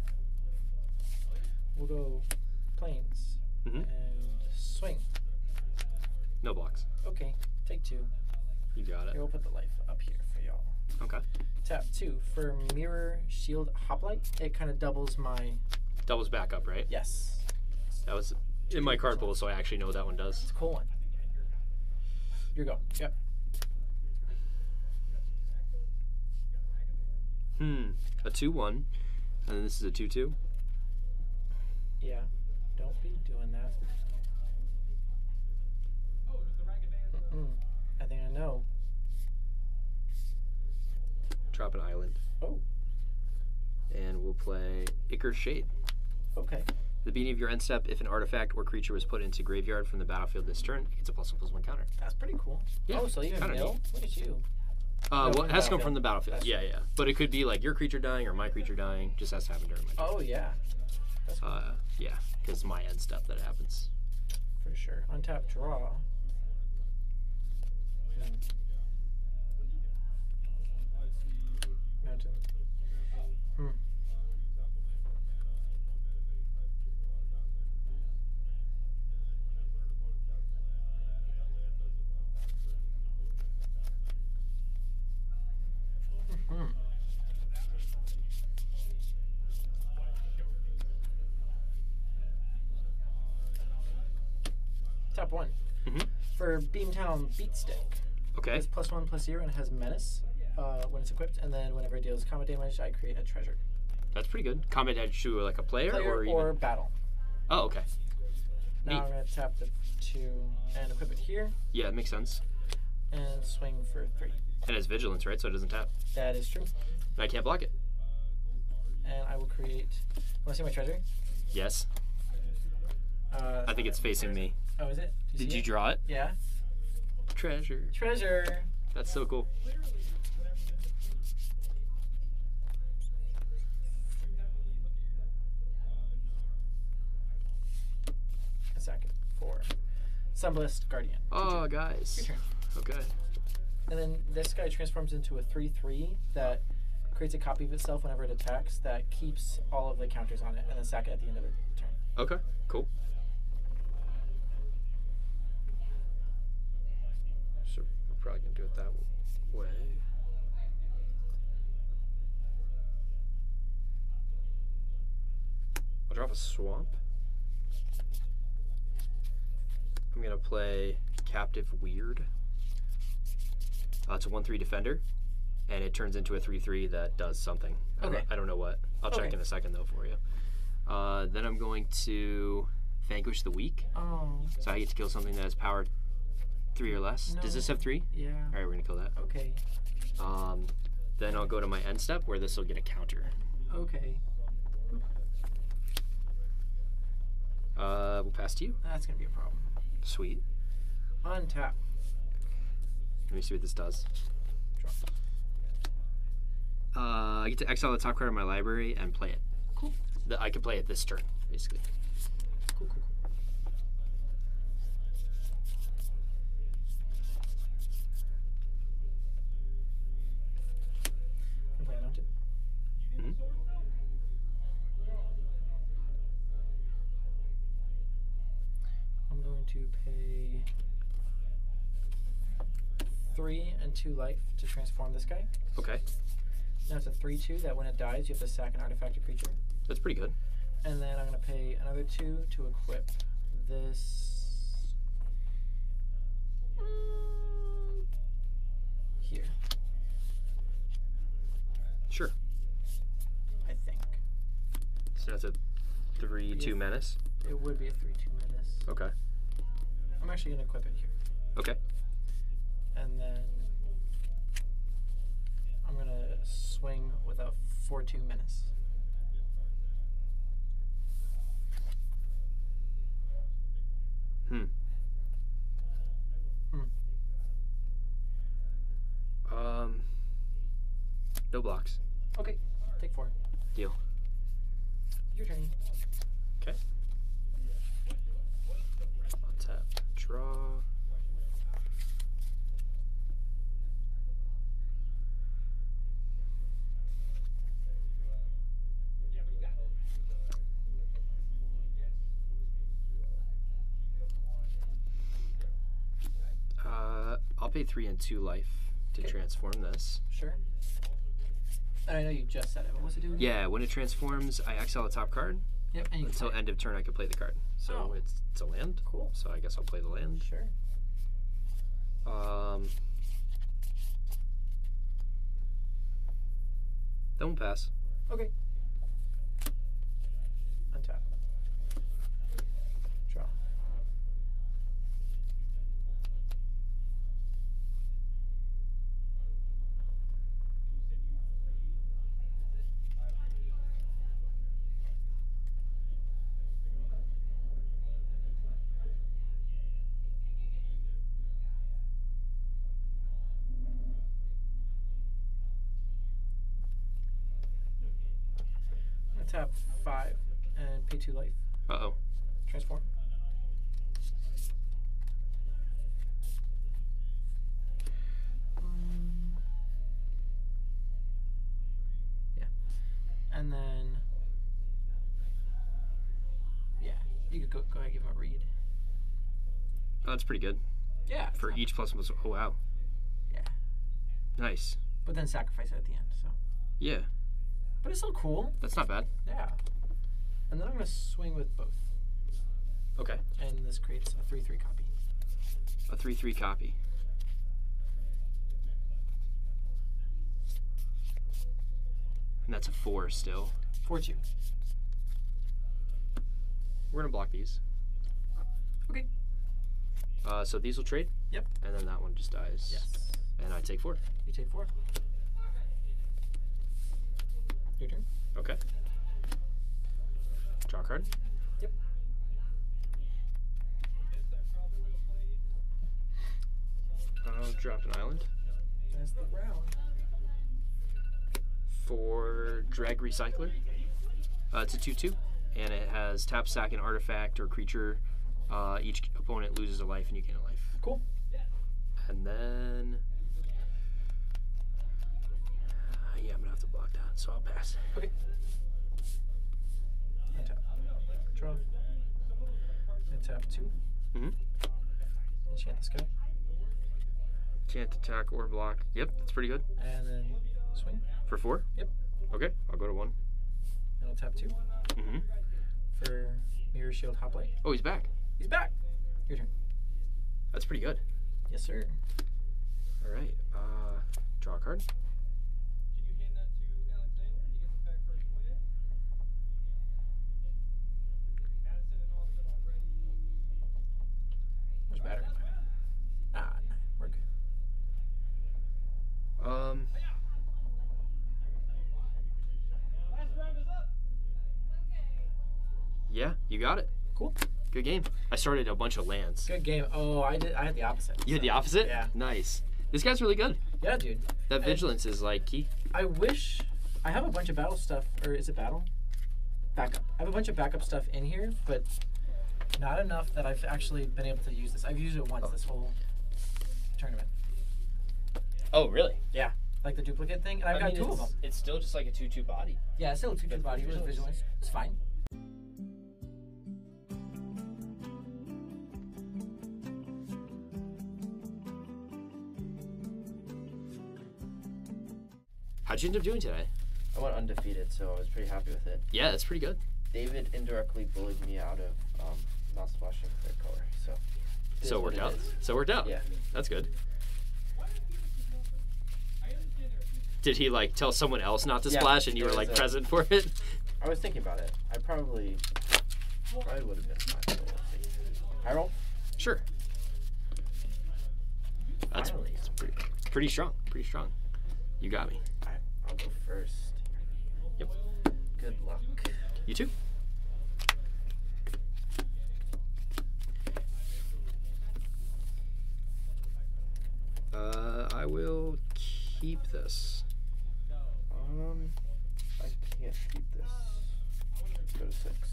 We'll go planes and swing. No blocks. Okay. Take 2. You got it. Here, we'll put the life up here for y'all. Okay. Tap 2 for Mirror Shield Hoplite. It kind of doubles my... Doubles back up, right? Yes. That was in my card pool, so I actually know what that one does. It's a cool one. Your go. Yep. A 2/1, and then this is a 2/2. Yeah. Don't be doing that. I think I know. Drop an island. Oh. And we'll play Ichor Shade. Okay. At the beginning of your end step, if an artifact or creature was put into graveyard from the battlefield this turn, it's a +1/+1 counter. That's pretty cool. Yeah, oh, so even mill? Look at you. Well, it has to come from the battlefield. That's Yeah. But it could be like your creature dying or my creature dying. Just has to happen during my turn. Oh, yeah. That's cool. Yeah, because it's my end step that it happens. For sure. Untap draw. Mountain. 1. Mhm. For Beamtown Beat Stick, Okay. it's +1/+0 and it has Menace when it's equipped. And then whenever it deals combat damage, I create a treasure. That's pretty good. Combat edge to like a player, Player or or even. battle. Oh, okay. Now Neat. I'm going to tap the 2 and equip it here Yeah, it makes sense. and swing for 3. And it's vigilance, right? So it doesn't tap. That is true. And I can't block it. And I will create. Want to see my treasure? Yes. I think it's facing me. Oh, is it? Do Did see you it? draw it? Yeah. Treasure. Treasure. That's so cool. A second. 4. Sunblessed Guardian. Oh, guys. Your turn. Okay. And then this guy transforms into a 3/3 that creates a copy of itself whenever it attacks that keeps all of the counters on it and then sack it at the end of the turn. Okay. Cool. So we're probably gonna do it that way. I'll drop a swamp. I'm gonna play Captive Weird. It's a 1/3 defender, and it turns into a 3/3 that does something. Okay. I don't know what. I'll check Okay. in a second though for you. Then I'm going to Vanquish the Weak. Oh. So I get to kill something that has power 3 or less. Does this No. have 3? Yeah. All right, we're gonna kill that. Okay. Then I'll go to my end step where this will get a counter. Okay. We'll pass to you. That's going to be a problem. Sweet. Untap. Let me see what this does. Draw. I get to exile the top card of my library and play it. Cool. I can play it this turn, basically. Cool, cool, cool. I'm playing Mounted. Mhm. I'm going to pay 3 and 2 life to transform this guy. Okay, Now it's a 3/2 that when it dies, you have to sack an artifact or creature. that's pretty good. And then I'm going to pay another 2 to equip this here, Sure. I think. So that's a 3/2 Yeah. menace. It would be a 3/2 menace. Okay. I'm actually going to equip it here. Okay. And then I'm going to swing with a 4/2 menace. Hmm. No blocks. Okay, take 4. Deal. Your turn. Okay. Untap. Draw. I'll pay 3 and 2 life to Okay. transform this. Sure. And I know you just said it. What was it doing? Yeah, when it transforms, I exile the top card. Yep. And you can Until play it. end of turn, I can play the card. So Oh. it's a land. Cool. So I guess I'll play the land. Sure. Then we'll pass. Okay. Untap. Draw. Tap 5 and pay 2 life. Uh-oh. Transform. Yeah. And then, yeah, you could go ahead and give him a read. Oh, that's pretty good. Yeah. For it's not- each plus. Oh, wow. Yeah. Nice. But then sacrifice it at the end, so. Yeah. But it's still cool. That's not bad. Yeah. And then I'm going to swing with both. Okay. And this creates a 3/3 copy. A 3/3 copy. And that's a 4 still. 4/2. We're gonna block these. Okay. So these will trade? Yep. And then that one just dies. Yes. And I take 4. You take 4. Your turn. Okay. Draw a card. Yep. I'll drop an island. That's the round. For Drag Recycler. It's a 2/2, and it has tap, sack, an artifact or creature. Each opponent loses a life, and you gain a life. Cool. And then, yeah, I'm gonna have to block that, so I'll pass. Okay. Untap. Draw. And tap 2. Mm-hmm. Enchant this guy. Can't attack or block. Yep, that's pretty good. And then swing. For 4? Yep. Okay, I'll go to 1. And I'll tap 2 Mm-hmm. for Mirror Shield Hoplite. Oh, he's back. He's back. Your turn. That's pretty good. Yes, sir. All right. Draw a card. Where's battery? Ah, no, we're good. Yeah, you got it. Cool. Good game. I started a bunch of lands. Good game. Oh, I had the opposite. You had the opposite? Yeah. Nice. This guy's really good. Yeah, dude. That vigilance is like key. I wish I have a bunch of battle stuff, or is it battle? Backup. I have a bunch of backup stuff in here, but not enough that I've actually been able to use this. I've used it once this whole tournament. Oh, really? Yeah, like the duplicate thing, and I've got 2 of them. It's still just like a 2/2 body. Yeah, it's still a 2/2 body with vigilance. It's fine. How'd you end up doing today? I went undefeated, so I was pretty happy with it. Yeah, that's pretty good. David indirectly bullied me out of not splashing third color, so. it So it is what worked out. is. So it worked out. Yeah. That's good. Did he like tell someone else not to Yeah, splash, and you there were was like a- present for it? I was thinking about it. I probably would have been fine. So we'll see. High roll? Sure. That's Finally. pretty strong. Pretty strong. You got me. I'll go first. Yep. Good luck. You too. I will keep this. I can't keep this. Go to 6.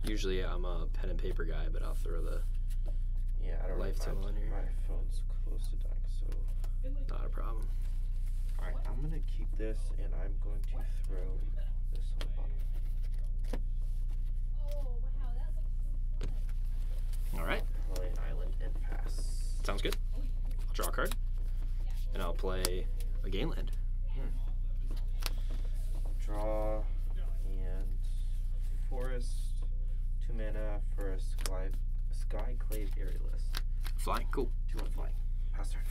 Usually I'm a pen and paper guy, but I'll throw the Yeah, I don't Life know. total on here. My phone's close to dying, so. not a problem. Alright, I'm gonna keep this and I'm going to throw this on the bottom. All right. Play an island and pass. Sounds good. I'll draw a card, and I'll play a Gainland. Draw and forest, 2 mana for a Skyclave Aerialist. Flying, cool. 2/1 flying. Pass turn.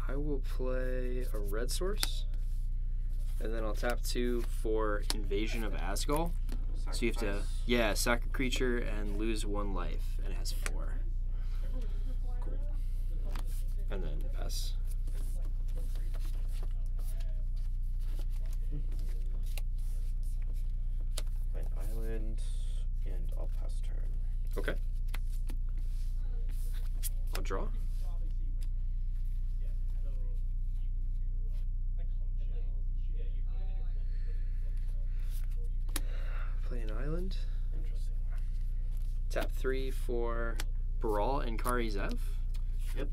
I will play a red source, and then I'll tap 2 for Invasion of Asgol. So you have to, yeah, sack a creature and lose 1 life, and it has 4. Cool. And then pass. Play an island and I'll pass turn. Okay. I'll draw. Play an island. Interesting. Tap 3 for Baral and Kari Zev. Yep.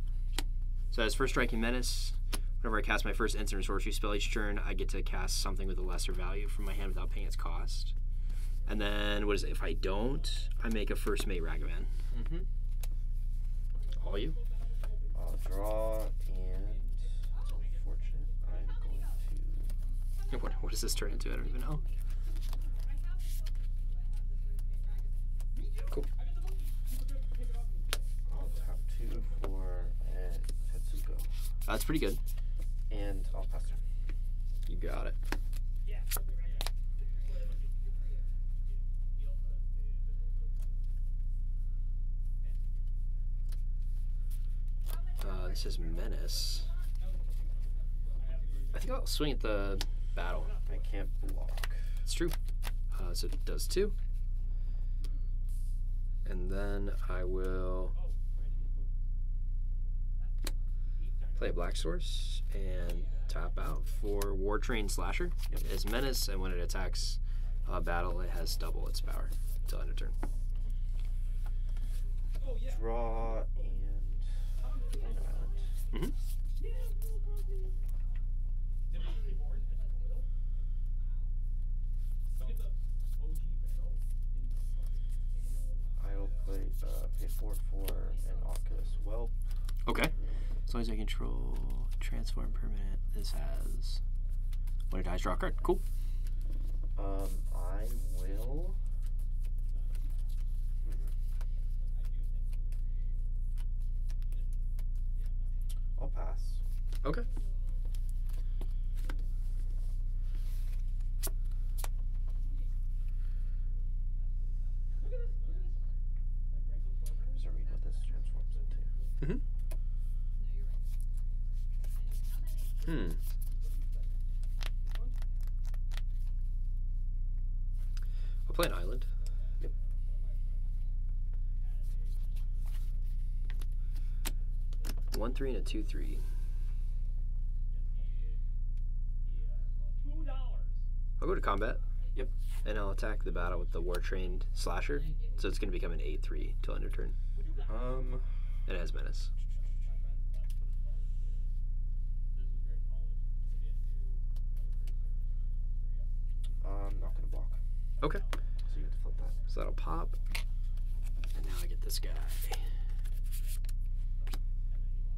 So as first striking menace, whenever I cast my first instant or sorcery spell each turn, I get to cast something with a lesser value from my hand without paying its cost. And then, what is it? If I don't, I make a first mate Ragavan. Mm-hmm. All you? I'll draw, and it's unfortunate. I'm going to... What does this turn into? I don't even know. Cool. I'll tap 2 for Tetsuko. That's pretty good. And I'll pass turn. You got it. This is Menace. I think I'll swing at the battle. I can't block. It's true. So it does 2. And then I will play a Black Source and tap out for War Train Slasher. It is Menace, and when it attacks battle, it has double its power until end of turn. Draw, and play an island. Mm-hmm. I will pay 4 for an Oculus Whelp. Okay. As long as I control transform permanent, this has when it dies, draw a card. Cool. I will. I'll pass. Okay. Just read what this transforms into. Mm-hmm. I'll play an island. Yep. One 3 and a 2/3. I'll go to combat. Yep. And I'll attack the battle with the War Trained Slasher. So it's going to become an 8/3 till end of turn. And it has Menace. I'm not gonna block. Okay. So you have to flip that. So that'll pop. And now I get this guy.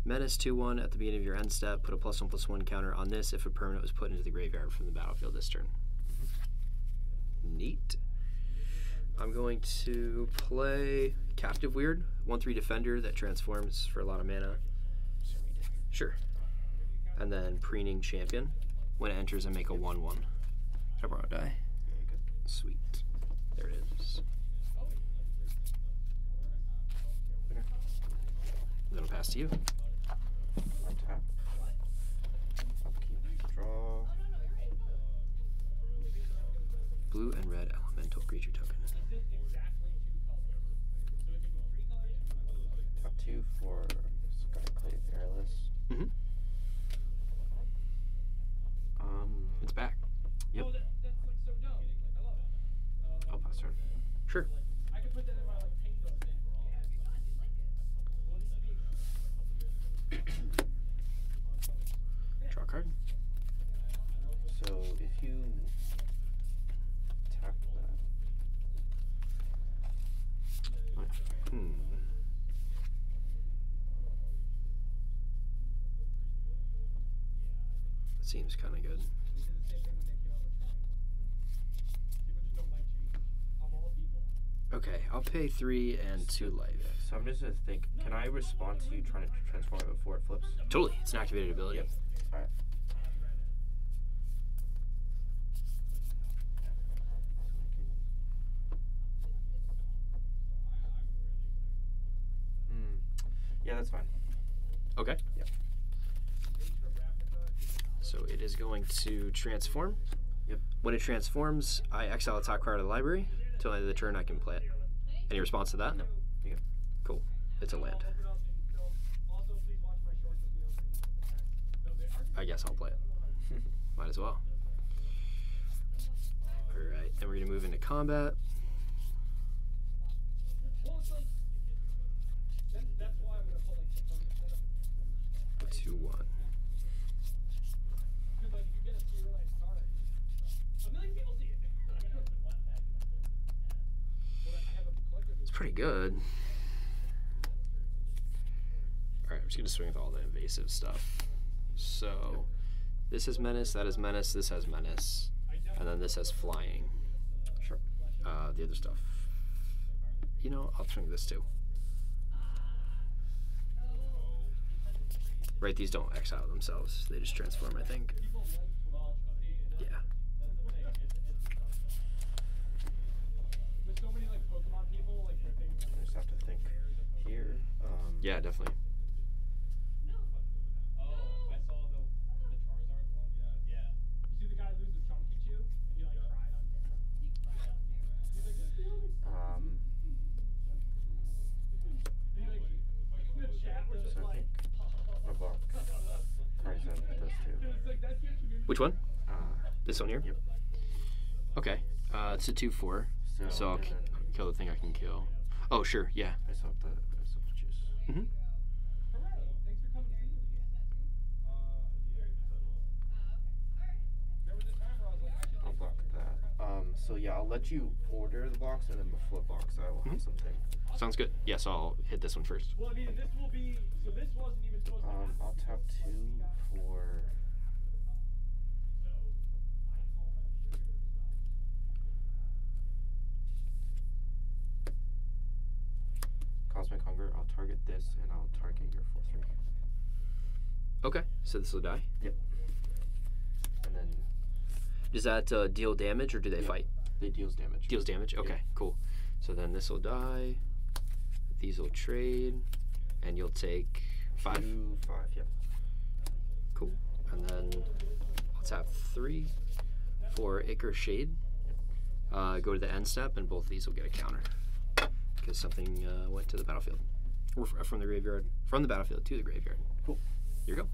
Menace 2/1 at the beginning of your end step. Put a +1/+1 counter on this if a permanent was put into the graveyard from the battlefield this turn. Neat. I'm going to play Captive Weird, 1/3 defender that transforms for a lot of mana. Sure. And then Preening Champion. When it enters, I make a 1/1. I borrow a die. Yeah, good. Sweet. There it is. Winner. Then I'll pass to you. Untap. Upkeep. Draw. Blue and red elemental creature token. Tap 2 for Skyclave Airless. Mm-hmm. It's back. Yep. I'll pass turn. Sure. Draw a card. So if you tap that, Seems kind of good. Okay, I'll pay 3 and 2 life. so I'm just gonna think. Can I respond to you trying to transform it before it flips? Totally, it's an activated ability. Yep. All right. Yeah, that's fine. Okay. Yep. So it is going to transform. Yep. When it transforms, I exile a top card of the library. Till the end of the turn, I can play it. Any response to that? No. Yeah. Cool. It's a land. I guess I'll play it. Might as well. Alright, then we're going to move into combat. 2-1. It's pretty good. Alright, I'm just gonna swing with all the invasive stuff. So this is menace, that is menace, this has menace, and then this has flying. Sure. The other stuff. You know, I'll swing this too. Right, these don't exile themselves. They just transform, I think. Yeah. I just have to think here. Yeah, definitely. So I think I'll block Kaizen with those two. Which one? Uh, This one here? Yep. Okay. It's a 2/4. So I'll and then kill the thing I can kill. Oh, sure, yeah. I still have to choose. Mm-hmm. I'll block that. So yeah, I'll let you order the box, and then before box, I will have something. Sounds good. Yes, I'll hit this one first. Well, I mean, this will be. So this wasn't even supposed to. I'll tap 2 for. Cosmic Hunger. I'll target this, and I'll target your 4/3. Okay, so this will die. Yep. And then Does that deal damage or do they Yeah. fight? it deals damage. Deals damage? Okay, cool. So then this will die. These will trade. And you'll take 5. 2, 5. Yep. Cool. And then I'll tap 3 for Ichor Shade. Go to the end step, and both of these will get a counter. Because something went to the battlefield. Or from the graveyard. From the battlefield to the graveyard. Cool. Here you go.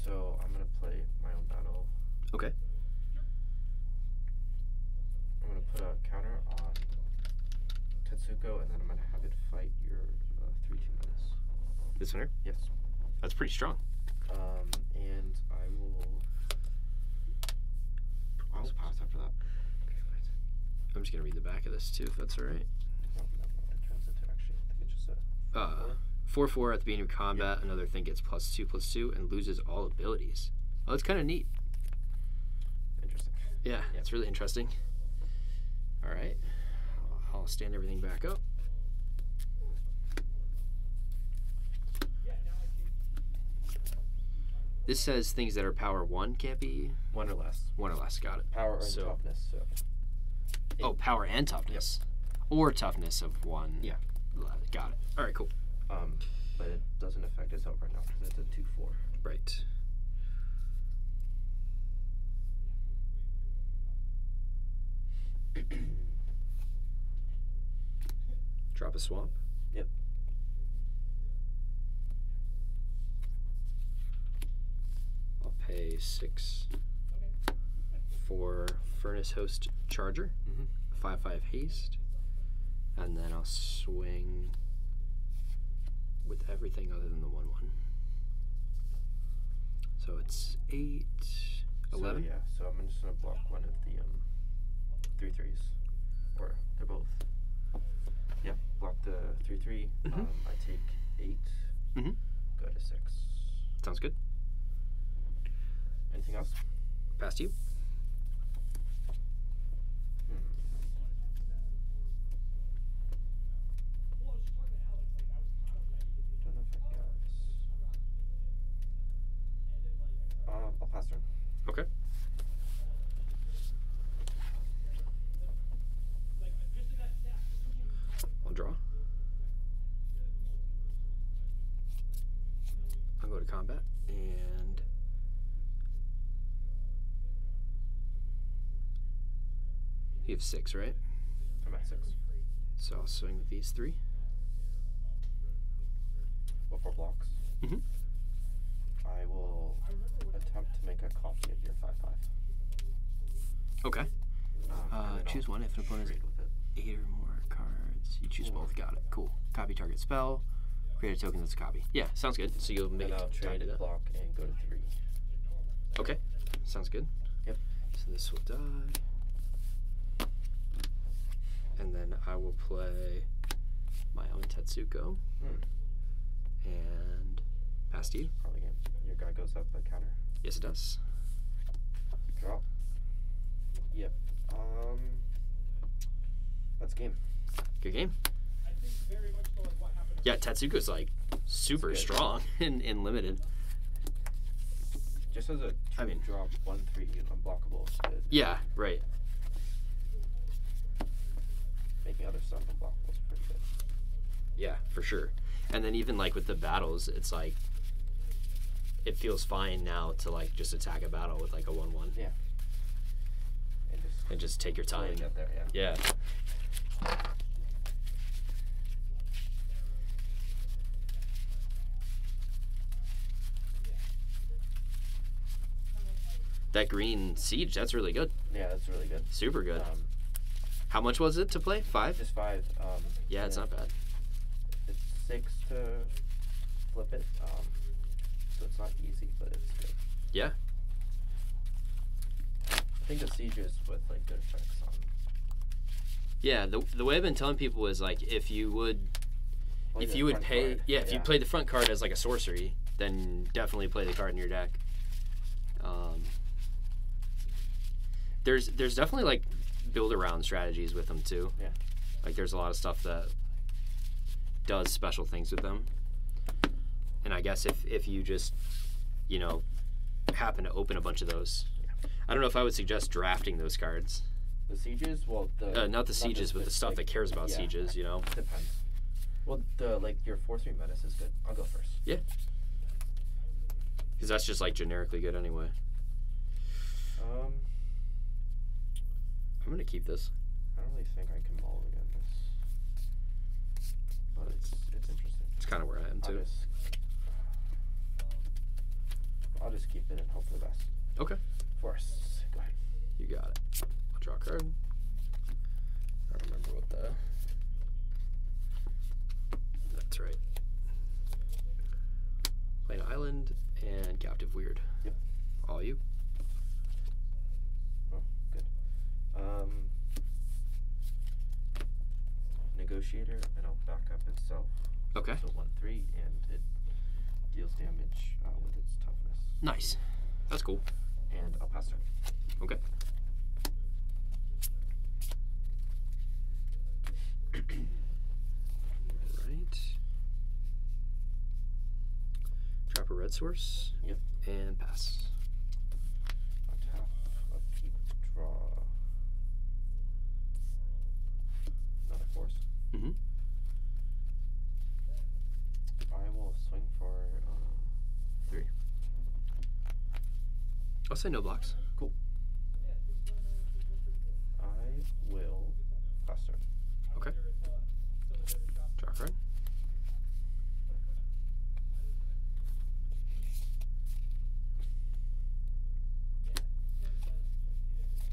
So I'm gonna play my own battle. Okay. I'm gonna put a counter on Tetsuko, and then I'm gonna have it fight your 3/2 menace. This one here? Yes. That's pretty strong. And I will. I'll pass after that. I'm just going to read the back of this too, if that's all right. No, it turns into actually. I think it's just a. 4/4 at the beginning of combat. Another thing gets +2/+2 and loses all abilities. Oh, that's kind of neat. Interesting. Yeah, it's really interesting. All right. I'll stand everything back up. This says things that are power 1 can't be 1 or less. 1 or less. Got it. Power and So- toughness. So. Oh, power and toughness. Or toughness of 1. Yeah. Got it. All right, cool. But it doesn't affect itself right now because it's a 2/4. Right. Drop a swamp. Yep. I'll pay 6 for Furnace Host Charger, Mhm. 5/5 haste, and then I'll swing with everything other than the 1/1. So it's 8, 11. So, yeah. So I'm just gonna block one of the 3/3s, or they're both. Yeah. Block the 3/3. Mhm. I take 8. Mhm. Go to 6. Sounds good. Anything else? Past you. Don't know if I got this. I'll pass turn. Okay. I'll draw. I'll go to combat and you have 6, right? I'm at 6. So I'll swing with these 3. Well, 4 blocks. Mm-hmm. I will attempt to make a copy of your 5/5. Okay. And then Choose I'll one if an opponent has trade with it. 8 or more cards. You choose both. Got it. Cool. Copy target spell. Create a token that's a copy. Yeah, sounds good. So you'll make And I'll it time trade to that. block and go to 3. Okay. Sounds good. Yep. So this will die. And then I will play my own Tetsuko. And pass to you. Probably game. Your guy goes up a counter. Yes, it does. Draw. Yep. That's game. Good game. I think very much so like what happened. Yeah, Tetsuko's like super good. strong in limited. Just as a I mean- drop 1/3 unblockable is good. Yeah, right. Making other stuff unblockable is pretty good. Yeah, for sure. And then even like with the battles, it's like it feels fine now to like just attack a battle with like a 1/1 Yeah. and just take your Slowly time. get there, yeah. Yeah. That green siege, that's really good. Yeah, that's really good. Super good. How much was it to play? 5? Just 5. Yeah, it's not bad. It's 6 to flip it. So it's not easy, but it's good. Yeah. I think the sieges with like good effects on. Yeah, the way I've been telling people is like if you would Play if the you would front pay card. if you play the front card as like a sorcery, then definitely play the card in your deck. There's definitely like build around strategies with them too. Yeah. Like there's a lot of stuff that does special things with them. And I guess if you just, you know, happen to open a bunch of those. I don't know if I would suggest drafting those cards. The sieges, well, Not the sieges, but the stuff that cares about yeah, sieges, you know. Depends. Well, your 4/3 menace is good. I'll go first. Yeah. Because that's just like generically good anyway. I'm gonna keep this. I don't really think I can mulligan this, but it's interesting. It's kind of where I am too. I'll just keep it and hope for the best. Okay. Force. Go ahead. You got it. I'll draw a card. I don't remember what the. That's right. Play an island and captive weird. Yep. All you. Oh, good. Negotiator, and I'll back up itself. Okay. So 1/3, and it deals damage with its toughness. Nice. That's cool. And I'll pass turn. Okay. Alright. Drop a red source. Yep. And pass. Tap, upkeep, draw. Another force. Mm-hmm. I will swing for 3. I'll say no blocks. Cool. I will pass turn. Okay. Draw a card.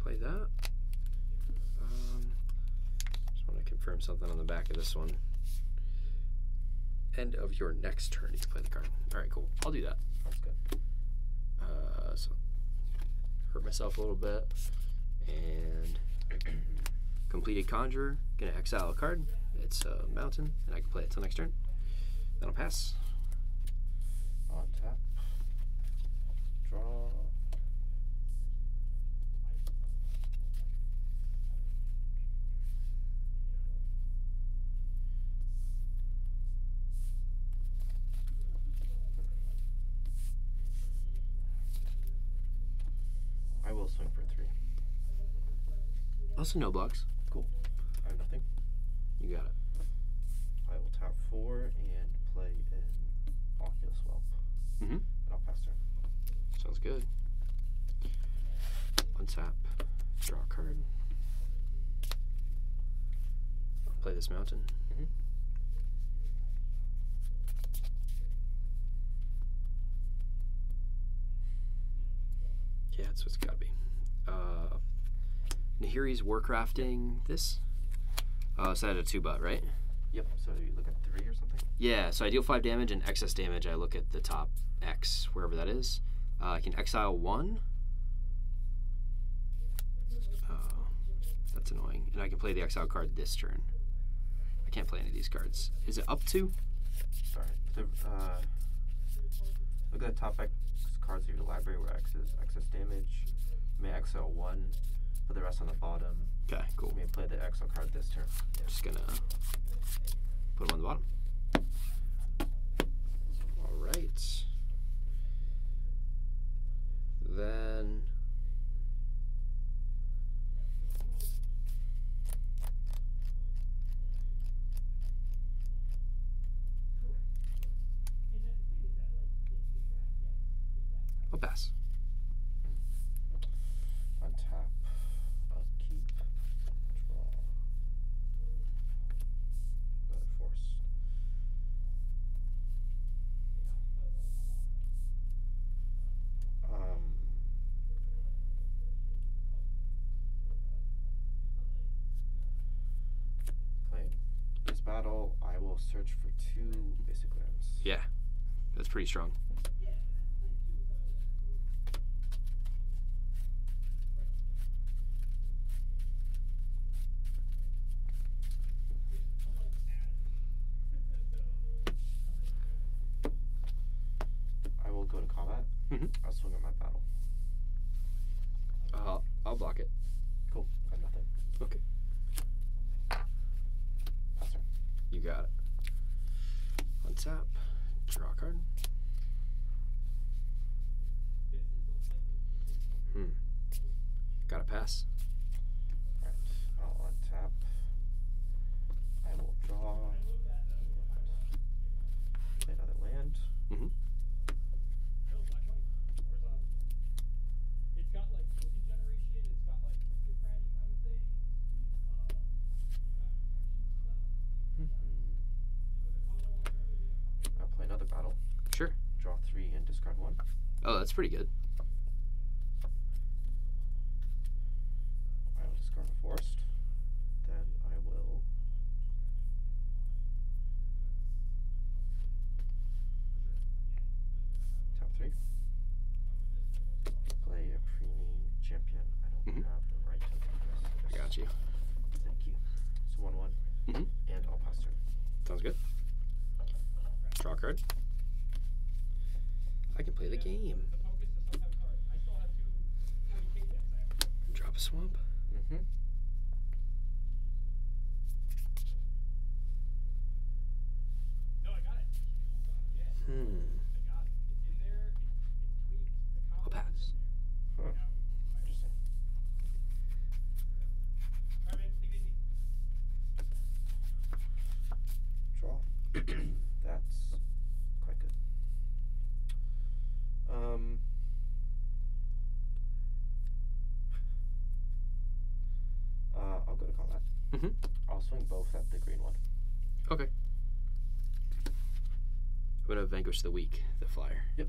Play that. Just want to confirm something on the back of this one. End of your next turn, you can play the card. All right, cool. I'll do that. That's good. So hurt myself a little bit, and completed conjure. Gonna exile a card. It's a mountain, and I can play it till next turn. Then I'll pass. On tap. Draw. I will swing for 3. Also no blocks. Cool. I have nothing. You got it. I will tap 4 and play an Oculus Whelp. Mm-hmm. And I'll pass turn. Sounds good. Untap. Draw a card. I'll play this mountain. Mm-hmm. Yeah, that's what it's got to be. Nahiri's Warcrafting this. So I had a 2-butt, right? Yep. So you look at 3 or something. Yeah, so I deal 5 damage, and excess damage, I look at the top X, wherever that is. I can exile 1. That's annoying. And I can play the exile card this turn. I can't play any of these cards. Is it up to? Sorry. The, look at the top X cards of your library where X is excess damage. You may exile 1, put the rest on the bottom. Okay, cool. You may play the exile card this turn. Just gonna put them on the bottom. All right. Then I'll pass. Untap, upkeep, draw. Another force. Playing this battle, I will search for 2 basic lands. Yeah, that's pretty strong. I will go to combat. I'll swing at my battle. I'll block it. Cool. I have nothing. Okay. Pass turn. You got it. Untap. Draw a card. Gotta pass. Alright. I'll untap. I will draw. And play another land. It's got like token generation, it's got like cryptocurrency kind of things. I'll play another battle. Sure. Draw 3 and discard 1. Oh, that's pretty good. I will discard a forest. Then I will tap 3. Play a preening champion. I don't have the right to do this. I got you. Thank you. So 1/1. And I'll pass turn. Sounds good. Draw a card. I can play the game. The focus is sometimes hard. I still have 2 40K decks I have. Drop a swamp. No, I got it. Yeah. I got it. It's in there. It's tweaked. The I'll combo pass. is in there. Huh. Interesting. All right, man. Take it easy. Draw. That's quite good. I'll go to combat. I'll swing both at the green one. Okay. I'm gonna vanquish the weak, the flyer. Yep.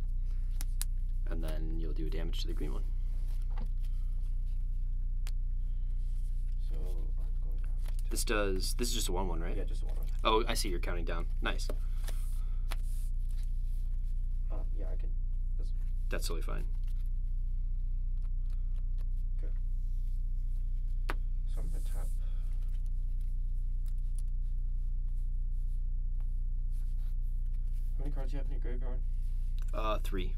And then you'll do damage to the green one. So I'm going to have to This is just a 1/1, right? yeah, just a 1/1. Oh, I see. You're counting down. Nice. Yeah, I can. That's totally fine. Okay. So I'm gonna tap. How many cards do you have in your graveyard? 3.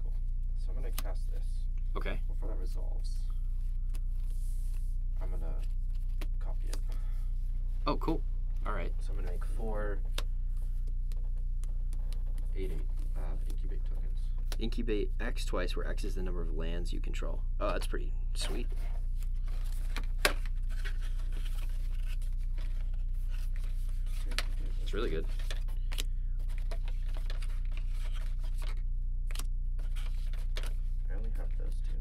Cool. So I'm gonna cast this. Okay. Before that resolves, I'm gonna copy it. Oh, cool. All right. So I'm gonna make 4 8 incubate tokens. Incubate X twice, where X is the number of lands you control. Oh, that's pretty sweet. It's really good. I only have those 2.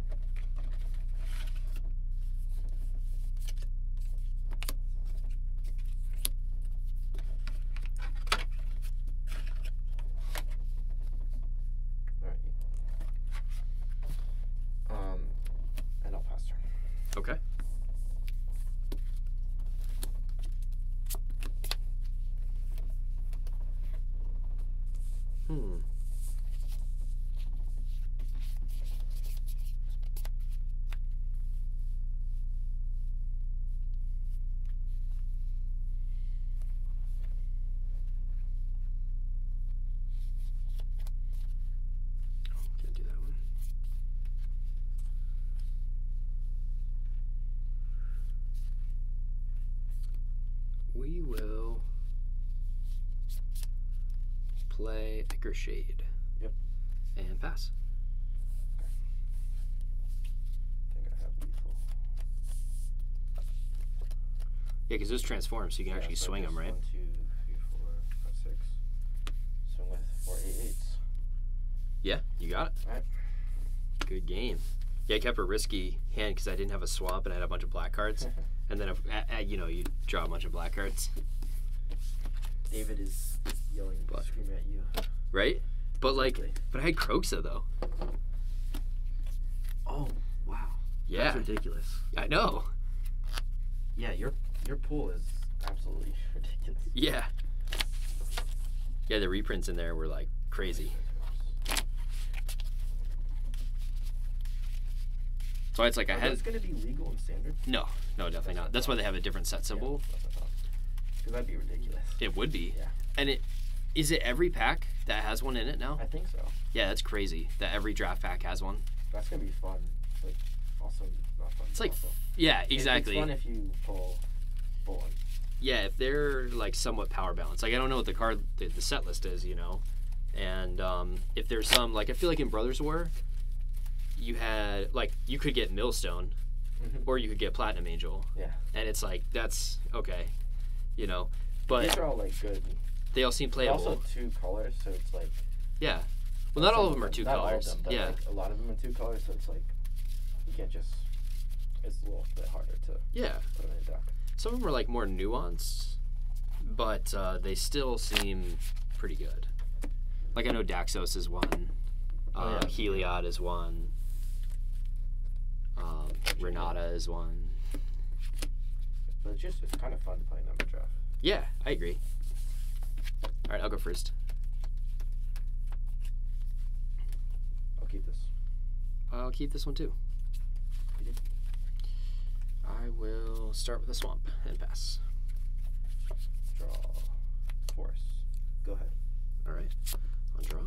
Alright. Hmm. Can't do that one. We will play Ichor Shade. Yep. And pass. I think I have lethal. Yeah, because those transform, so you can actually so swing them, just right? 1, 2, 3, 4, 5, 6. Swing with 4 8/8s. Yeah, you got it. Alright. Good game. Yeah, I kept a risky hand because I didn't have a swamp and I had a bunch of black cards. And then, you know, you draw a bunch of black cards. David is yelling, screaming at you. Right? But, like, Exactly. but I had Croxa, though. Oh, wow. Yeah. That's ridiculous. I know. Yeah, your pool is absolutely ridiculous. Yeah. Yeah, the reprints in there were, like, crazy. So it's like I had... Is going to be legal in standard? No, definitely not. That's why they have a different set symbol. Because that'd be ridiculous. It would be. Yeah. And is it every pack that has one in it now? I think so. Yeah, that's crazy that every draft pack has one. That's going to be fun. Like, also not fun. It's like, also. yeah, exactly. It's fun if you pull one. Yeah, if they're like somewhat power balanced. Like I don't know what the set list is, you know, and if there's some like I feel like in Brothers War, you had like you could get Millstone, or you could get Platinum Angel. Yeah. And it's like that's okay, you know, but These are all like good. they all seem playable. Also 2 colors, so it's like. Yeah. Well, not all of them are 2 not colors. All of them, but Yeah. like a lot of them are 2 colors, so it's like you can't just. It's a little bit harder to Yeah. put them in a deck. Some of them are like more nuanced, but they still seem pretty good. Like I know Daxos is one, Oh, yeah. Heliod is one, Renata is one. But it's kind of fun playing them in draft. Yeah, I agree. All right, I'll go first. I'll keep this. I'll keep this one too. I will start with a swamp and pass. Draw. Force. Go ahead. All right, I'll draw.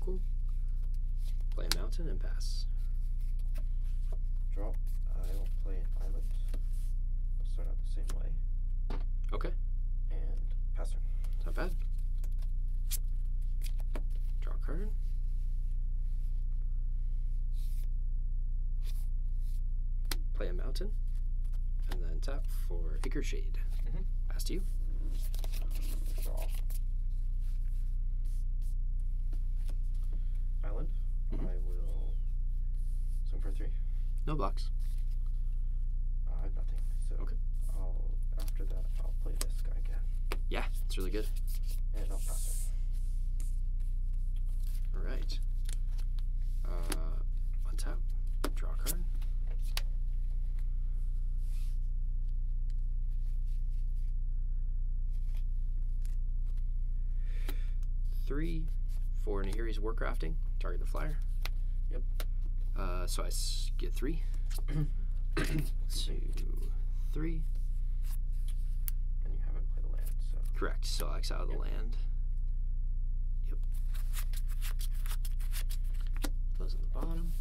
Cool. Play a mountain and pass. Draw. I will play an island. I'll start out the same way. Okay, And pass turn. not bad. Draw a card. Play a mountain, and then tap for Ichor Shade. Pass to you. Draw. Island. I will swing for 3. No blocks. I have nothing, so Okay. after that I'll play this guy again. Yeah, it's really good. And I'll pass All right. Untap. Draw a card. Three for Nahiri's Warcrafting. Target the flyer. Yep. So I get 3. 2, 3. And you haven't played a land, so. Correct. So X out of the Yep. land. Yep. Those on the bottom.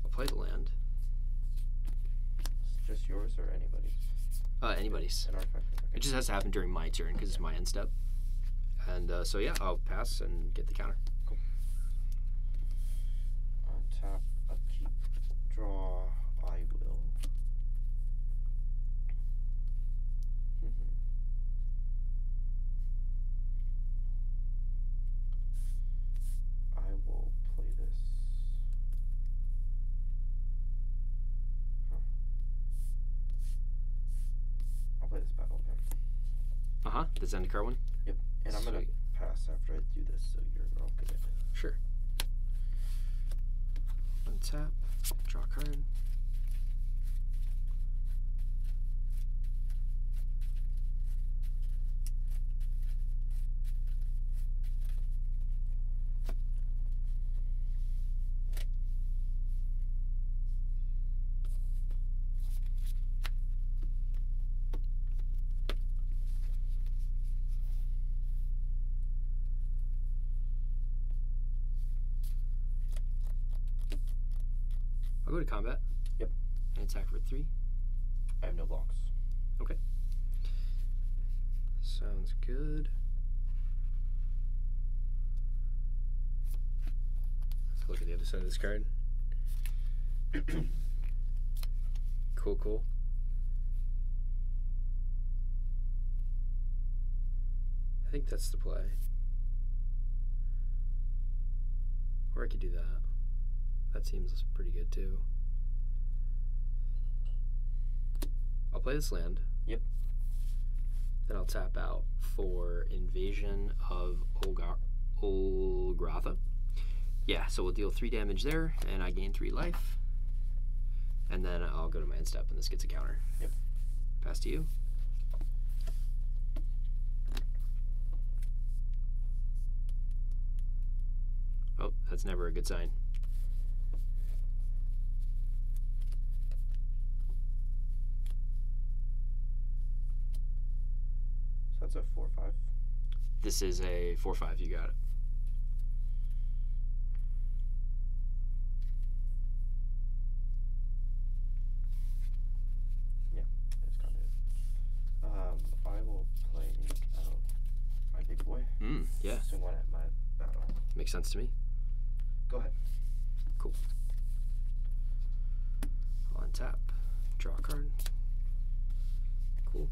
I'll play the land. It's just yours or anybody's? Anybody's. An artifact. Okay. It just has to happen during my turn because it's my end step. And so yeah, I'll pass and get the counter. Cool. Tap, upkeep, draw. I will. I will play this. Huh. I'll play this battle again. The Zendikar one. Yep. And I'm gonna Sweet. pass after I do this, so you're all good. Sure. Untap. Draw a card. I'll go to combat. Yep. And attack for 3. I have no blocks. Okay. Sounds good. Let's look at the other side of this card. Cool, cool. I think that's the play. Or I could do that. That seems pretty good too. I'll play this land. Yep. Then I'll tap out for Invasion of Olgratha. Yeah, so we'll deal 3 damage there, and I gain 3 life. And then I'll go to my end step, and this gets a counter. Yep. Pass to you. Oh, that's never a good sign. So that's a 4/5. This is a 4/5. You got it. Yeah, I just got it. I will play out my big boy. Yeah, Swing 1 at my battle. makes sense to me. Go ahead. Cool. I'll untap, draw a card. Cool.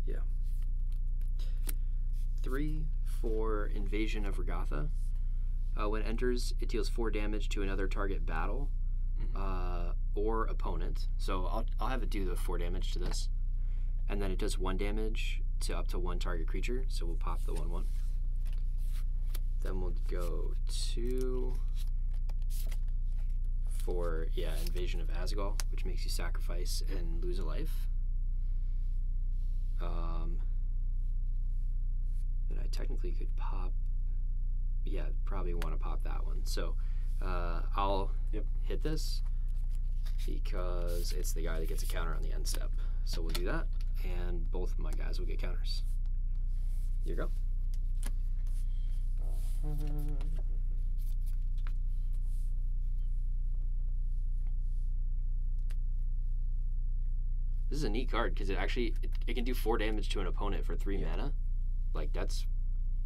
Yeah. 3 for Invasion of Regatha. When it enters, it deals 4 damage to another target battle or opponent. So I'll have it do the 4 damage to this. And then it does 1 damage to up to 1 target creature. So we'll pop the 1/1. Then we'll go 2 for, Invasion of Azgal, which makes you sacrifice and lose a life. Then I technically could pop, probably want to pop that one. So I'll hit this because it's the guy that gets a counter on the end step. So we'll do that, and both of my guys will get counters. Here you go. This is a neat card because it can do 4 damage to an opponent for 3 mana. Like, that's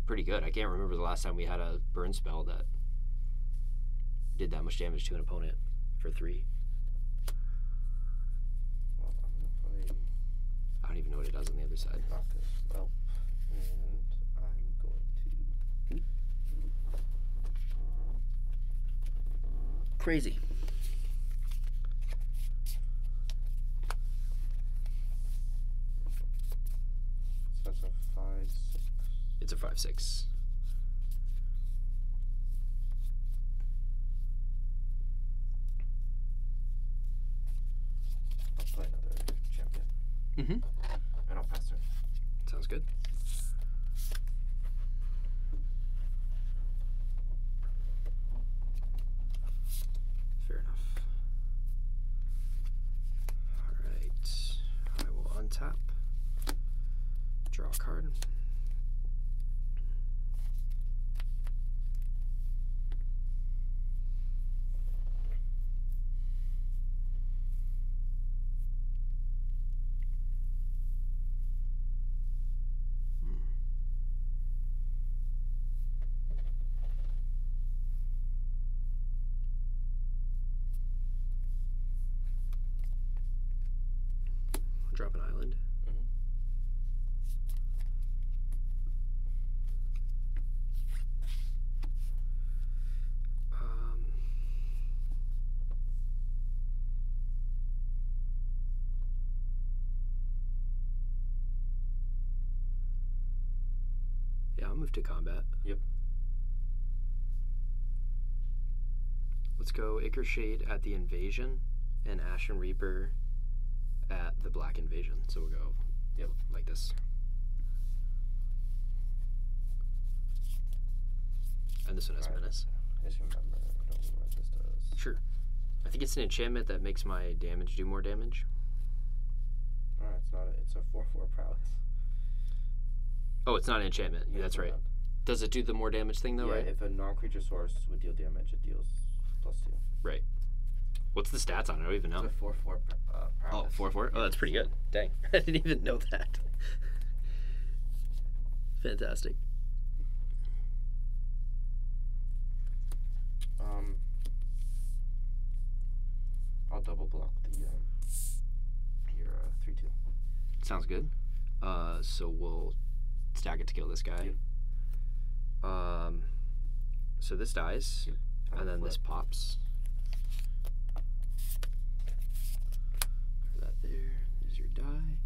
pretty good. I can't remember the last time we had a burn spell that did that much damage to an opponent for 3. Well, I'm gonna play. I don't even know what it does on the other side. Knock this out, and I'm going to. Crazy. So that's a 5/6. It's a 5/6. I'll play another champion, Mm-hmm. and I'll pass turn. Sounds good. Fair enough. All right. I will untap. Draw a card. Drop an island. Yeah, I'll move to combat. Yep. Let's go Ichor Shade at the Invasion and Ashen Reaper at the Black Invasion. So we'll go like this. And this one has Alright. Menace. I just remember. I don't remember what this does. Sure. I think it's an enchantment that makes my damage do more damage. Alright, it's not. It's a 4/4 prowess. Oh, it's not an enchantment. Yeah, that's right. Does it do the more damage thing though? Yeah, Right. if a non-creature source would deal damage, it deals +2. Right. What's the stats on it? I don't even know. It's a 4/4 Oh, prowess. 4/4. Oh, that's pretty good. Dang, I didn't even know that. Fantastic. I'll double block the your 3/2. Sounds good. So we'll stack it to kill this guy. Yep. So this dies, Yep. and then this pops. Put that there. There's your die.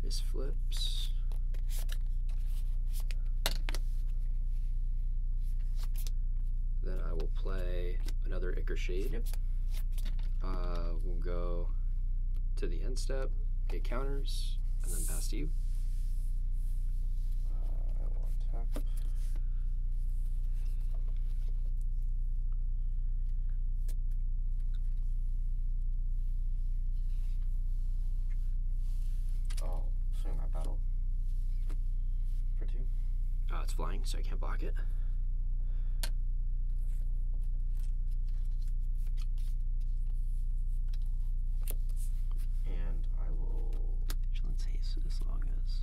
This flips. Then I will play another Ichor Shade. Yep. We'll go to the end step, get counters, and then pass to you. I will untap. I'll swing my battle for 2. It's flying, so I can't block it. And I will. Vigilance haste as long as.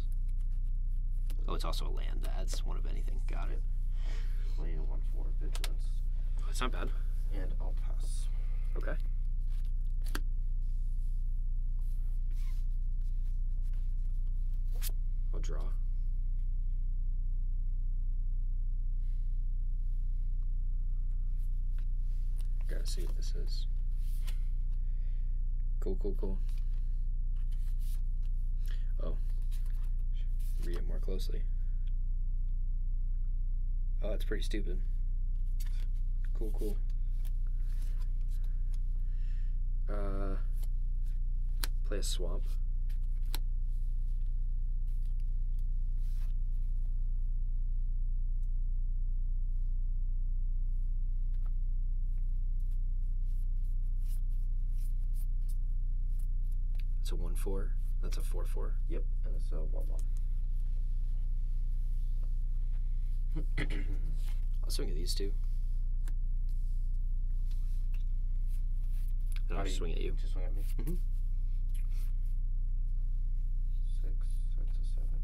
Oh, it's also a land. Adds one of anything. Got it. Play a 1/4 vigilance. Oh, it's not bad. And I'll pass. Okay. I'll draw. Gotta see what this is. Cool, cool, cool. Oh. Read it more closely. Oh, that's pretty stupid. Cool, cool. Play a swamp. It's a 1/4. That's a 4/4. Yep, and it's a 1/1. I'll swing at these two. And I'll just swing at you. Just swing at me. Mhm. 6, that's a 7.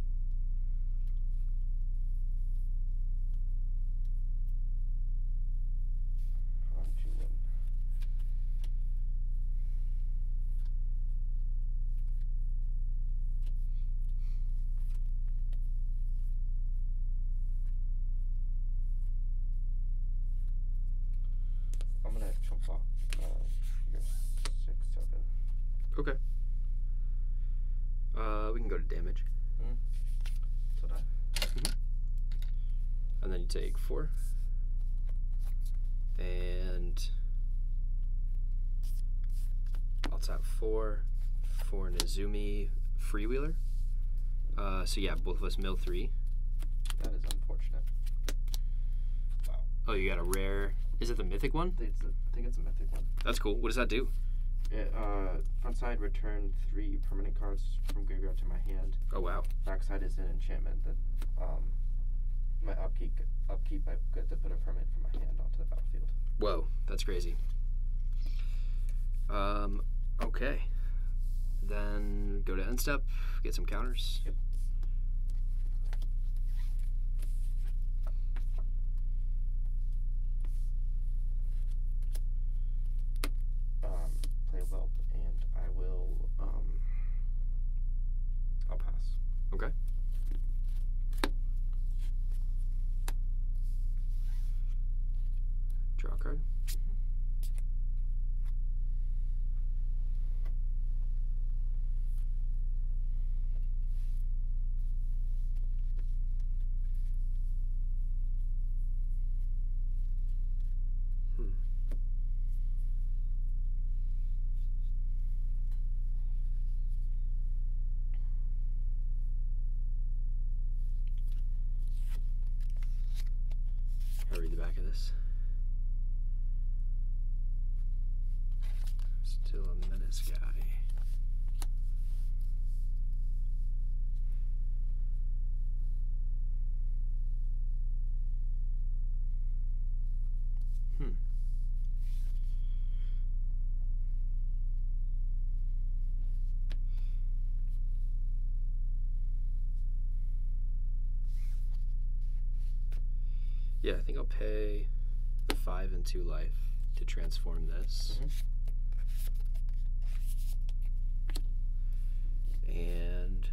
How'd you win? I'm gonna chump off your 6, 7. Okay. We can go to damage. So that. And then you take 4. And I'll tap 4 for Nezumi Freewheeler. So yeah, both of us mill 3. That is unfortunate. Wow. Oh, you got a rare. Is it the mythic one? I think it's a mythic one. That's cool. What does that do? It, front side, return 3 permanent cards from graveyard to my hand. Oh wow. Backside is an enchantment that my upkeep I get to put a permanent from my hand onto the battlefield. Whoa, that's crazy. Okay. Then go to end step, get some counters. Yep. Play Whelp, and I will I'll pass. Okay. Draw a card. I'll read the back of this. Still a menace guy. Yeah, I think I'll pay the 5 and 2 life to transform this. And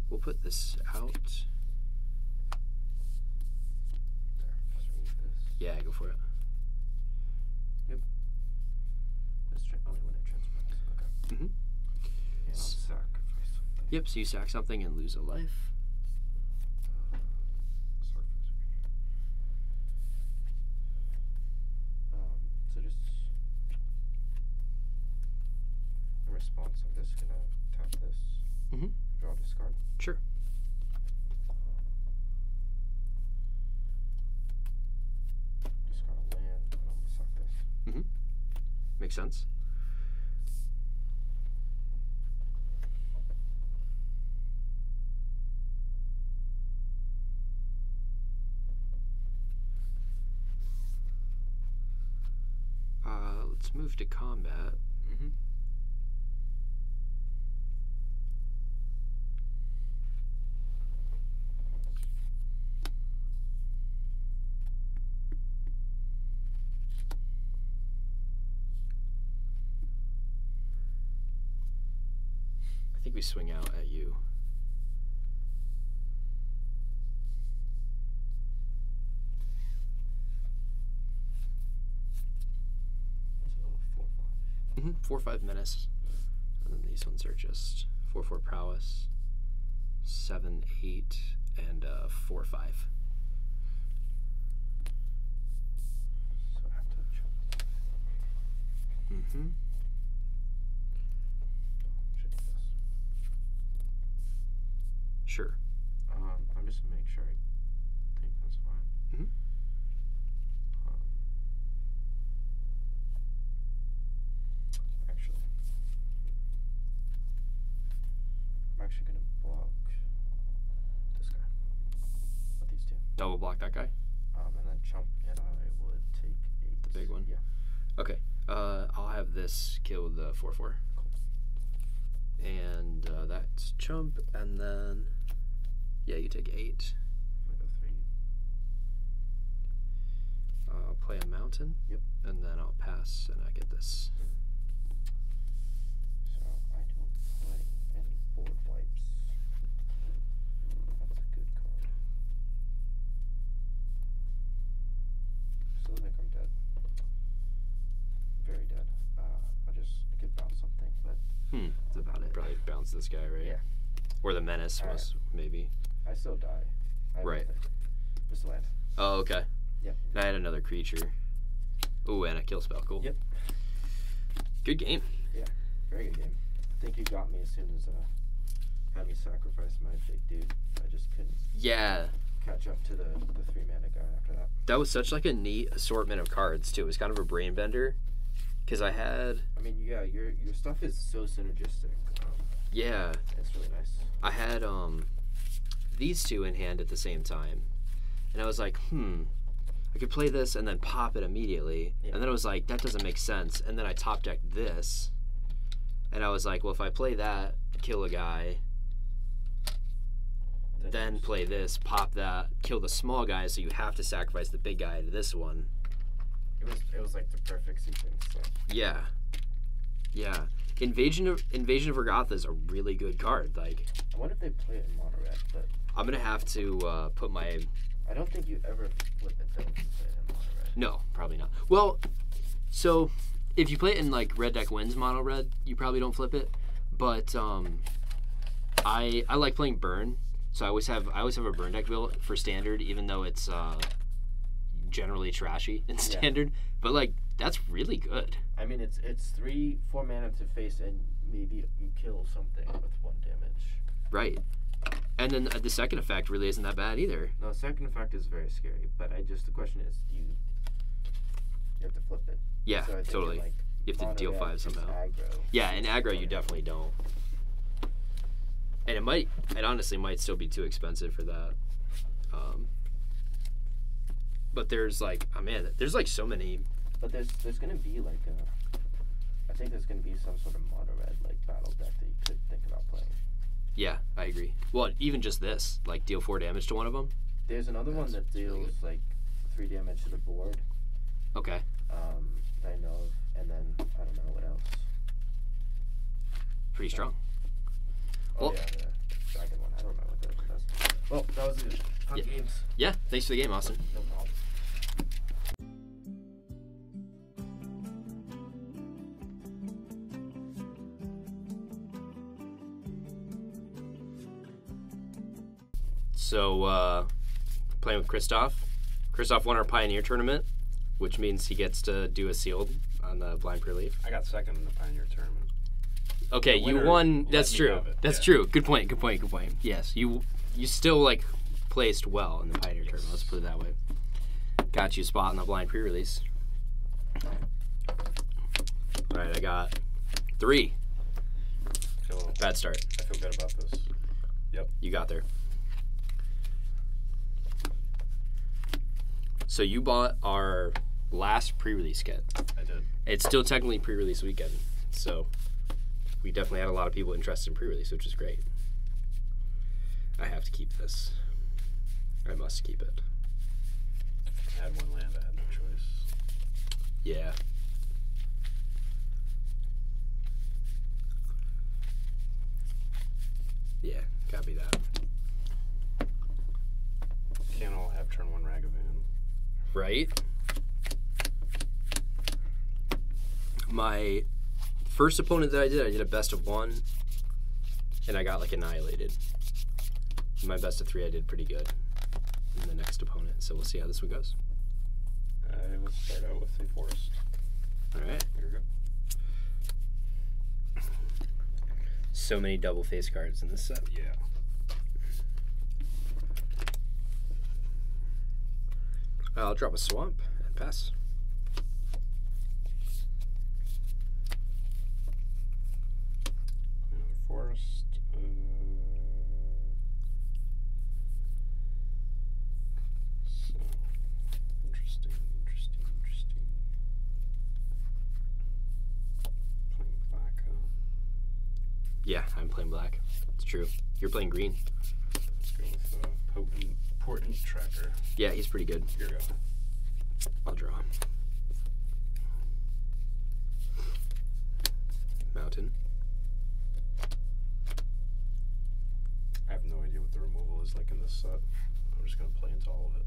we'll put this out. There, just remove this. Yeah, go for it. This only when it transforms. Okay. Mm-hmm. And I'll sacrifice something. Yep, so you sack something and lose a life. So just in response, I'm just gonna tap this, Mhm. draw this card. Sure. Discard a land, and I'm gonna suck this. Mm-hmm. Makes sense. Let's move to combat. Mm-hmm. I think we swing out at you. So 4/5. Mm-hmm. 4/5 menace. And then these ones are just 4/4 prowess, 7/8, and 4/5. So I have to jump. Mm-hmm. Should do this. Sure. I'm just gonna make sure I think that's fine. Mhm. Actually, I'm actually gonna block this guy with these two. Double block that guy. And then chump, and I would take 8. The big one? Yeah. Okay. I'll have this kill the 4/4. Cool. And that's chump, and then yeah, you take 8. I'm gonna go 3. I'll play a mountain. Yep. And then I'll pass, and I get this. So I don't play any board wipes. That's a good card. Still think I'm dead. Very dead. I could bounce something, but that's about it. Probably bounce this guy, right? Yeah. Or the menace All was maybe. I still die. I have Right. nothing. Just land. Oh, okay. Yep. And I had another creature. Ooh, and a kill spell. Cool. Yep. Good game. Very good game. I think you got me as soon as had me sacrifice my big dude. I just couldn't Yeah, catch up to the 3 mana guy after that. that was such like a neat assortment of cards too. It was kind of a brain bender, because I had I mean, yeah, your stuff is so synergistic. yeah, It's really nice. I had these two in hand at the same time, and I was like, I could play this and then pop it immediately, Yeah. and then I was like, that doesn't make sense, and then I top decked this, and I was like, well, if I play that, kill a guy, then just- play this, pop that, kill the small guy, so you have to sacrifice the big guy to this one. It was like the perfect sequence. So. Yeah. Invasion of Urgatha is a really good card. Like, I wonder if they play it in mono red, but I'm gonna have to put my I don't think you ever flip it though if you play it in mono red. no, probably not. Well, so if you play it in like red deck wins mono red, you probably don't flip it. But I like playing burn, so I always have a burn deck built for standard, even though it's generally trashy in standard. But like that's really good. I mean, it's 3-4 mana to face, and maybe you kill something with 1 damage. Right. And then the second effect really isn't that bad either. No, the second effect is very scary, but the question is, you have to flip it. Yeah, So I think in, totally. like, You have to mono deal red, 5 it's somehow. aggro. Yeah, in aggro you definitely don't. And it honestly might still be too expensive for that. But there's like, there's like so many. But there's gonna be like I think there's gonna be some sort of mono red like battle deck that you could think about playing. Yeah, I agree. Well, even just this, like deal 4 damage to one of them. There's another one That's that really deals good. like 3 damage to the board. Okay. That I know of, and then I don't know what else. Pretty strong. Oh Well- yeah, the dragon one. I don't know what that does. Well, that was it. Fun Yeah. games. Yeah. Thanks for the game, Austin. No problem. So, playing with Christoph. Christoph won our Pioneer tournament, which means he gets to do a sealed on the blind pre-leaf. I got second in the Pioneer tournament. Okay, The you winner won. let That's me true. have it, That's yeah. true. Good point. Good point. Good point. Yes, you still like placed well in the Pioneer tournament. Let's put it that way. Got you a spot in the blind pre-release. All right, I got 3. Bad start. I feel good about this. You got there. So you bought our last pre-release kit. I did. It's still technically pre-release weekend, so we definitely had a lot of people interested in pre-release, which is great. I have to keep this. I must keep it. I had one land. I had no choice. Yeah. Yeah, gotta be that. Can't all have turn 1 Ragavan. Right? My first opponent that I did a best of 1, and I got like annihilated. In my best of 3, I did pretty good in the next opponent, so we'll see how this one goes. I will start out with a forest. All right. Here we go. So many double face cards in this set. Yeah. I'll drop a swamp and pass. Another forest. So interesting. Playing black, huh? Yeah, I'm playing black. It's true. You're playing green. Let's go with Portent Tracker. Yeah, he's pretty good. Here we go. I'll draw. Mountain. I have no idea what the removal is like in this set. I'm just gonna play into all of it.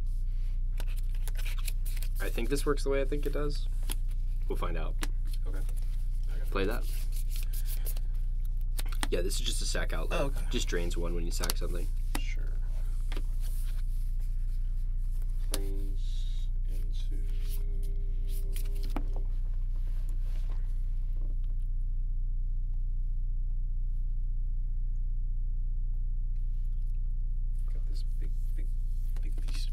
I think this works the way I think it does. We'll find out. Okay. Play that. Yeah, this is just a sack outlet. Oh, okay. Just drains 1 when you sack something. Sure. Planes into. Got this big piece.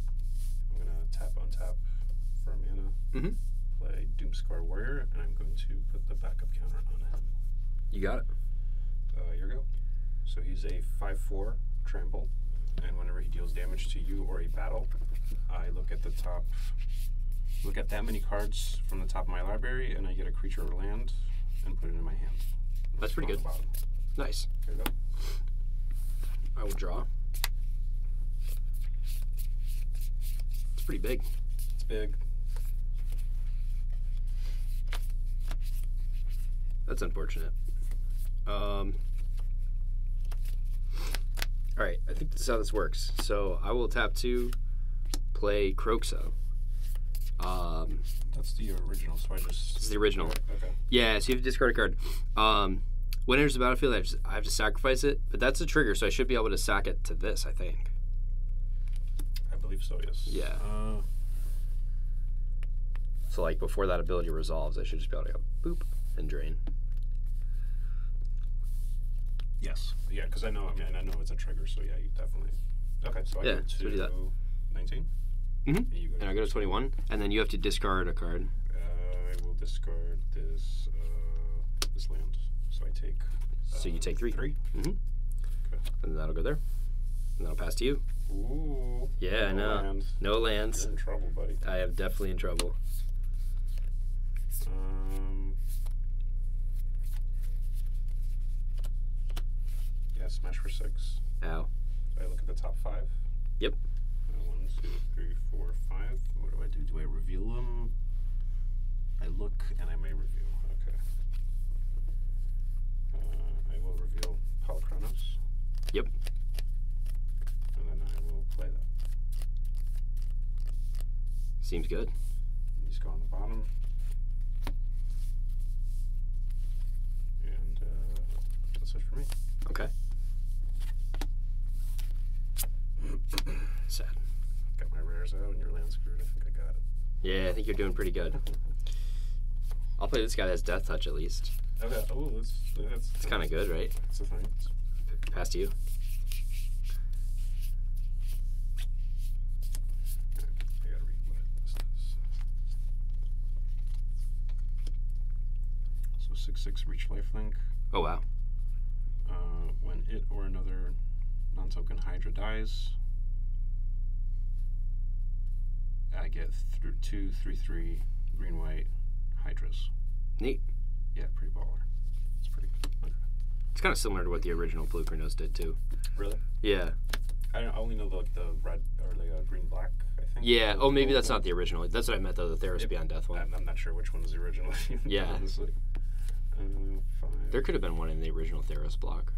I'm gonna tap on tap for a mana. Mm-hmm. Play Doomscar Warrior, and I'm going to put the backup counter on him. You got it. Here we go. So he's a 5/4 trample, and whenever he deals damage to you or a battle, I look at the top. Look at that many cards from the top of my library, and I get a creature or land, and put it in my hand. That's pretty good. Bottom. Nice. Here we go. I will draw. It's pretty big. It's big. That's unfortunate. Alright, I think this is how this works. So I will tap 2, play Croxa. That's the original, so I just. This is the original. Okay. Yeah, so you have to discard a card. When it enters the battlefield, I have to sacrifice it, but that's a trigger, so I should be able to sack it to this, I think. I believe so. Yes. Yeah. So like before that ability resolves, I should just be able to go boop and drain. Yes. Yeah, because I know. I mean, I know it's a trigger, so yeah, you definitely. Okay, so I Yeah, go so do that. to 19. Mm-hmm. And you go And I go to 21, and then you have to discard a card. I will discard this this land. So I take. So you take 3. 3. Mm-hmm. Okay. And that'll go there. And that'll pass to you. Ooh. Yeah, I know. Land. No lands. You're in trouble, buddy. I am definitely in trouble. Yeah, smash for 6. Ow. I look at the top 5. Yep. 1, 2, 3, 4, 5. What do I do? Do I reveal them? I look and I may reveal. Okay. I will reveal Polychronos. Yep. And then I will play that. Seems good. These go on the bottom. And that's it for me. Okay. Sad. Got my rares out and your land screwed. I think I got it. Yeah, I think you're doing pretty good. I'll play this guy that has Death Touch at least. Okay. Oh, that's It's kind of good, right? That's the thing. Pass to you. I gotta read what this does. So 6/6 reach lifelink. Oh, wow. When it or another non-token Hydra dies, I get through 2 3/3 green-white Hydras. Neat. Yeah, pretty baller. It's pretty good. Okay. It's kind of similar to what the original Prerelease did, too. Really? Yeah. I only know the red or the green-black, I think. Yeah. Oh, maybe that's not the original. That's what I meant, though, the Theros Beyond Death one. I'm not sure which one was the original. Yeah. Honestly. 5. There could have been one in the original Theros block.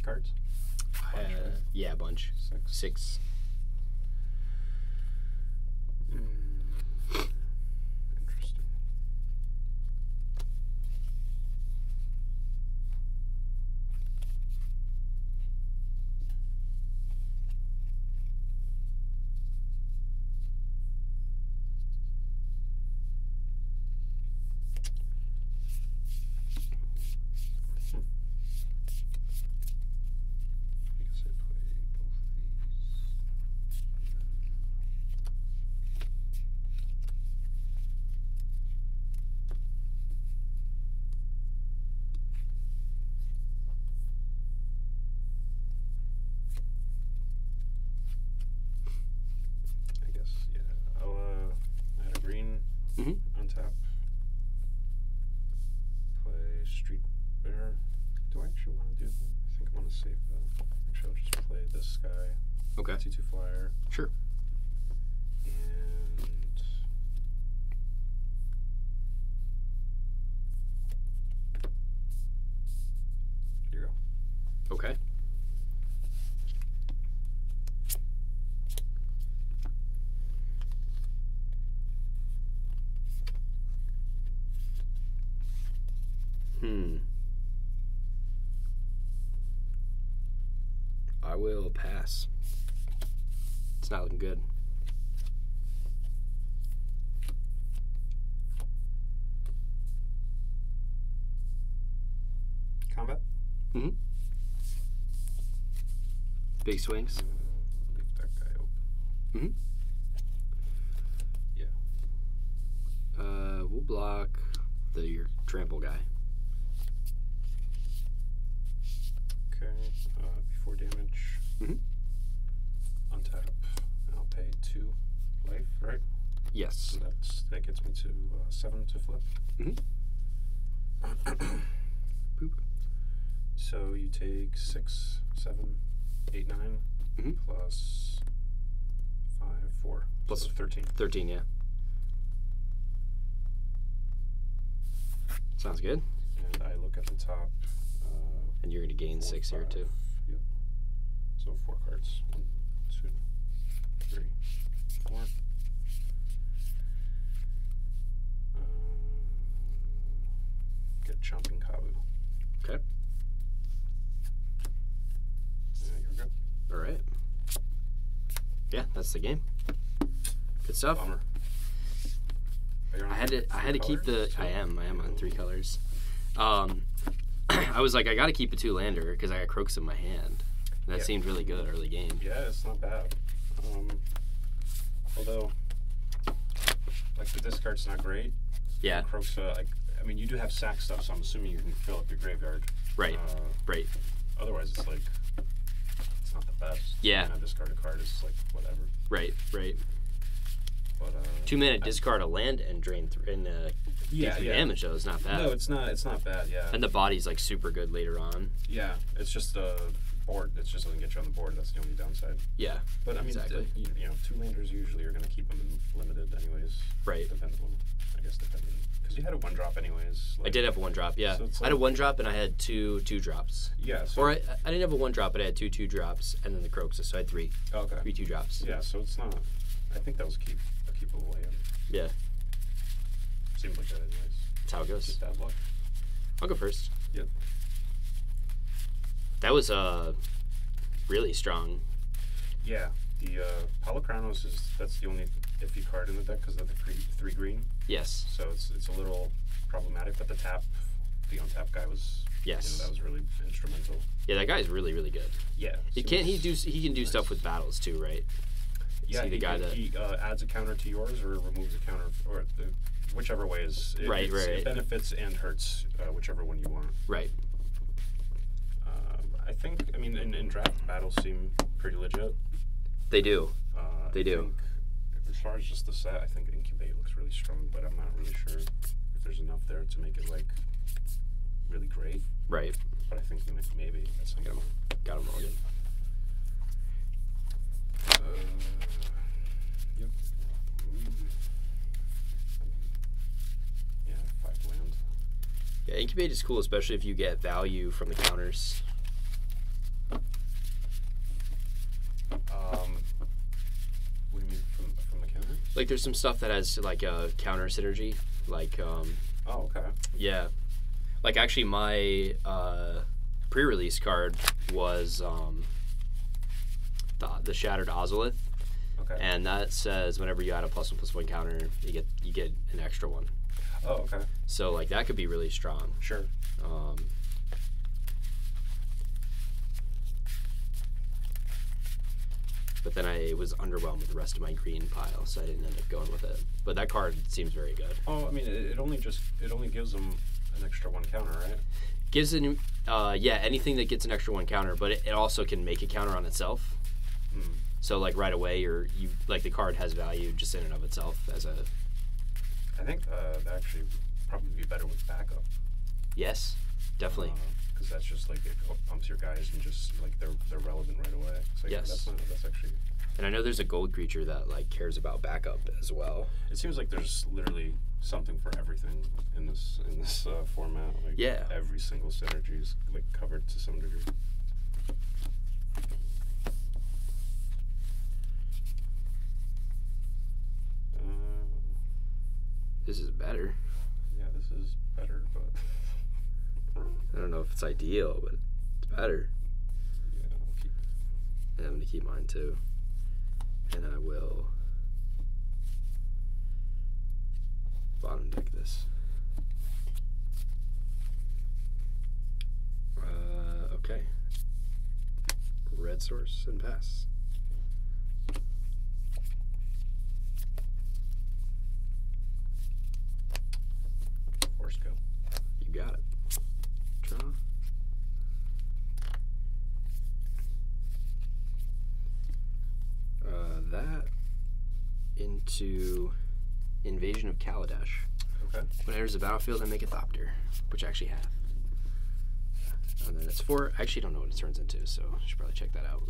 Cards? Yeah, a bunch. 6. 6. Interesting. I guess I play both these. I guess, yeah. I'll add a green, Mhm. untap, play Street Bear. Do I actually want to do that? I think I want to save that. Actually, I'll just play this guy, Okay. 2/2 flyer, Sure. and here you go. Okay. I will pass. It's not looking good. Combat? Mm-hmm. Big swings. Leave that guy open. Mm-hmm. Yeah. We'll block your trample guy. Okay. Before damage. Mhm. Untap. And I'll pay 2 life, right? Yes. So that gets me to 7 to flip. Mm-hmm. Boop. So you take 6, 7, 8, 9 Mhm. plus 5, 4 Plus so 13. 13, yeah. Sounds good. And I look at the top. And you're going to gain 4, 6 here, 5. too. Yep. So 4 cards. 1, 2, 3, 4. Get Chomping Kabu. Okay. Here we go. All right. Yeah, that's the game. Good stuff. Bummer. Are you on I had to keep the. colors? I am on 3 colors. I was like, I got to keep a 2-lander because I got Crocus in my hand. That Yeah. seemed really good early game. Yeah, it's not bad. Although, like, the discard's not great. Yeah. Croxa, I mean, you do have sack stuff, so I'm assuming you can fill up your graveyard. Right. Right. Otherwise, it's like, it's not the best. Yeah. And a discard a card is like, whatever. Right. Right. But, 2 mana, discard a land and drain yeah, three yeah. damage though is not bad. No, it's not bad, yeah. And the body's like super good later on. Yeah, it's just a board. It just doesn't get you on the board. That's the only downside. Yeah. But I mean, Exactly. you know, 2-landers usually are going to keep them in limited anyways. Right. Depending. Because you had a 1-drop anyways. I did have a 1-drop, yeah. So it's I had a like- 1-drop and I had two 2-drops. Yeah. So, Or I didn't have a 1-drop, but I had two 2-drops and then the Croxa, so I had three okay. 2-drops. Yeah, so it's not. I think that was a keepable land. Yeah. Seems like that anyways. That's how it goes. Just bad luck. I'll go first. Yep. That was really strong. Yeah. The Palokranos that's the only iffy card in the deck because of the 3 green. Yes. So it's a little problematic, but the untap guy was. Yes. That was really instrumental. Yeah, that guy's really, really good. Yeah. He can do stuff with battles too, right? Yeah, See the guy that he adds a counter to yours or removes a counter, or whichever way is Right. it benefits and hurts, whichever one you want. right. I think, I mean, in draft battles seem pretty legit. They do. They I do. think as far as just the set, I think Incubate looks really strong, but I'm not really sure if there's enough there to make it like really great. Right. But I think maybe that's not gonna. Got him Morgan. Yep. Yeah, 5 land. Yeah, Incubate is cool, especially if you get value from the counters. What do you mean from the counter? Like, there's some stuff that has like a counter synergy. Like, Oh, okay. yeah. Like, actually, my pre-release card was the Shattered Ozolith, Okay. and that says whenever you add a +1/+1 counter, you get an extra one. Oh, okay. So like that could be really strong. Sure. But then I was underwhelmed with the rest of my green pile, so I didn't end up going with it. But that card seems very good. Oh, I mean, it only gives them an extra 1 counter, right? Gives an anything that gets an extra 1 counter, but it also can make a counter on itself. Hmm. So like right away, you like the card has value just in and of itself as a. I think that actually probably be better with backup. Yes, definitely. Because that's just like it pumps your guys and just like they're relevant right away. So yeah, Yes. that's actually. And I know there's a gold creature that like cares about backup as well. It seems like there's literally something for everything in this format. Like Yeah. every single synergy is like covered to some degree. This is better. Yeah, this is better, but I don't know if it's ideal, but it's better. yeah, I'll keep. And I'm gonna keep mine too. And I will bottom deck this. Okay. Red source and pass. Horse go. You got it. Draw. That into Invasion of Kaladesh. Okay. When it enters the battlefield, I make a Thopter, which I actually have. And then it's 4. I actually don't know what it turns into, so I should probably check that out.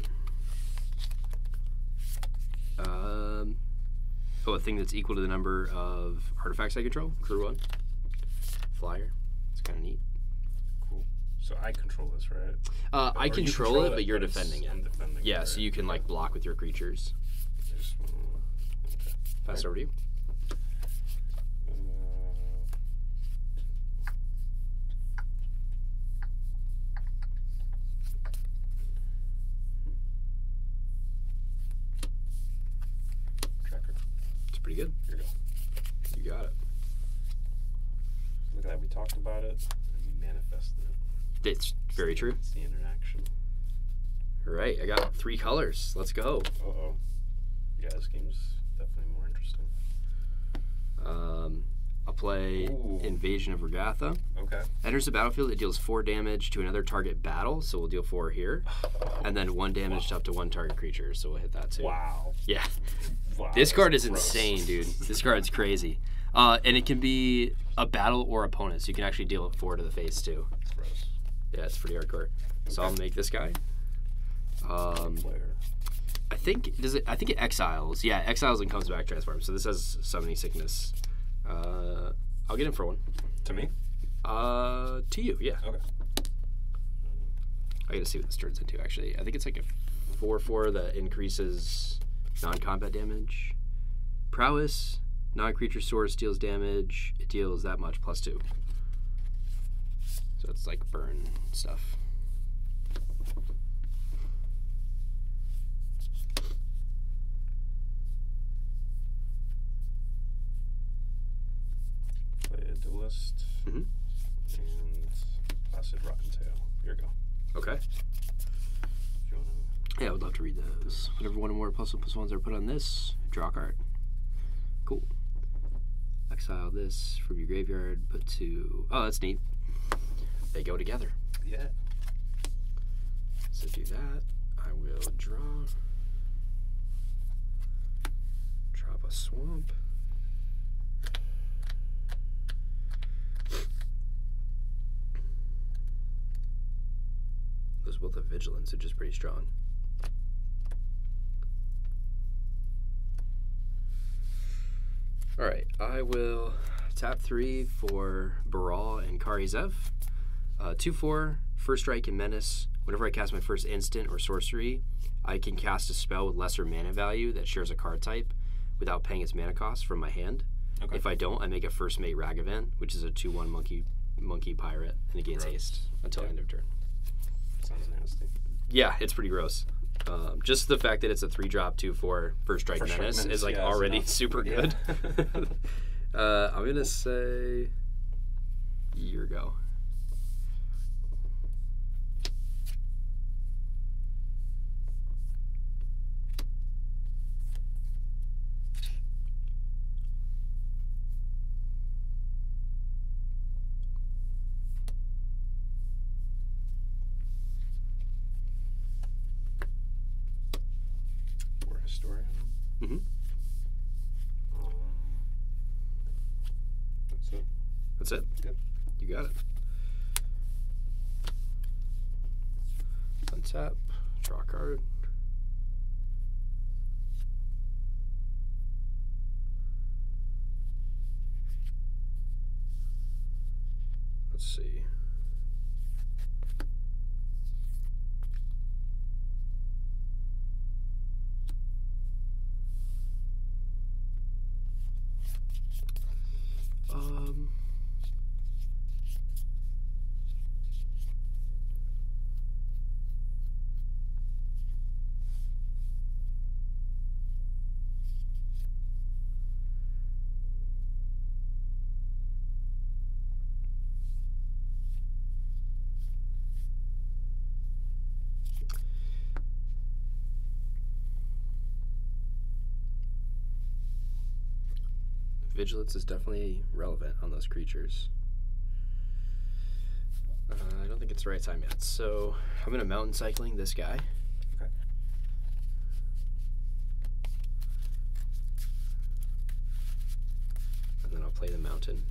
A thing that's equal to the number of artifacts I control. Crew 1. Flyer. It's kind of neat. Cool. So I control this, right? I Or you control it, but you're it's- defending I'm it. defending Yeah, it, so right? you can like block with your creatures. I just wanna- okay. Pass it over to you. Tracker. It's pretty good. Here you go. You got it. Look at that. We talked about it and we manifested it. It's very true. It's the interaction. All right, I got 3 colors. Let's go. Uh-oh. Yeah, this game's definitely more interesting. I'll play Ooh. Invasion of Regatha. Okay. Enters the battlefield, it deals 4 damage to another target battle, so we'll deal 4 here. And then 1 damage to up to 1 target creature, so we'll hit that too. Wow. Yeah. Wow. This card is gross. insane, dude. This card's crazy. And it can be a battle or opponent, so you can actually deal 4 to the face too. That's gross. Yeah, it's pretty hardcore. So I'll make this guy. Player. I think it exiles. Yeah, exiles and comes back transforms. So this has summoning sickness. I'll get him for 1. To me? To you, yeah. Okay. I gotta see what this turns into actually. I think it's like a 4/4 that increases non-combat damage. Prowess, non-creature source deals damage. It deals that much plus 2. So it's like burn stuff. Play a duelist. Mhm. And Placid Rotten Tail. Here we go. Okay. If you wanna... Yeah, I would love to read those. Whenever 1 or more +1/+1s are put on this, draw a card. Cool. Exile this from your graveyard, put 2. Oh, that's neat. They go together. Yeah. So do that. I will draw. Drop a swamp. Those both have vigilance, which is pretty strong. Alright, I will tap 3 for Baral and Karizev. 2/4, first strike and menace. Whenever I cast my first instant or sorcery, I can cast a spell with lesser mana value that shares a card type without paying its mana cost from my hand. Okay. If I don't, I make a first mate Ragavan, which is a 2/1 monkey pirate, and it gains Gross. haste until end of turn. Sounds nasty. Yeah, it's pretty gross. Just the fact that it's a 3-drop 2/4 first strike First strike menace menace, is like yeah, it's already enough. super Yeah. good. I'm gonna say year go. War Historian. Mm-hmm. That's it. That's it. Yep. You got it. Untap, draw a card. Let's see. Vigilance is definitely relevant on those creatures. I don't think it's the right time yet, so I'm gonna mountain cycling this guy. Okay. And then I'll play the mountain.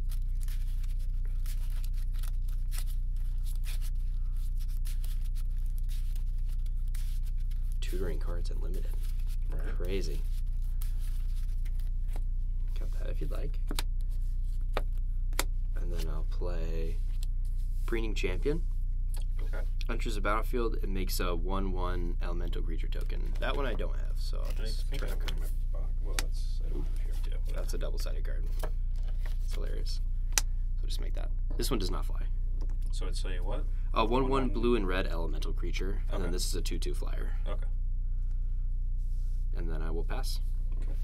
Tutoring cards unlimited. Right. Crazy. Got that if you'd like. And then I'll play Preening Champion. Okay. Enters the battlefield, it makes a 1/1 elemental creature token. That one I don't have, so I'll I just think I try have to. one in my box. Well, that's... I don't have here. Yeah, whatever. That's a double-sided card. It's hilarious. So just make that. This one does not fly. So it's a what? A 1/1 1/1 blue and red elemental creature, and then Okay. this is a 2/2 flyer. Okay. And then I will pass. Okay.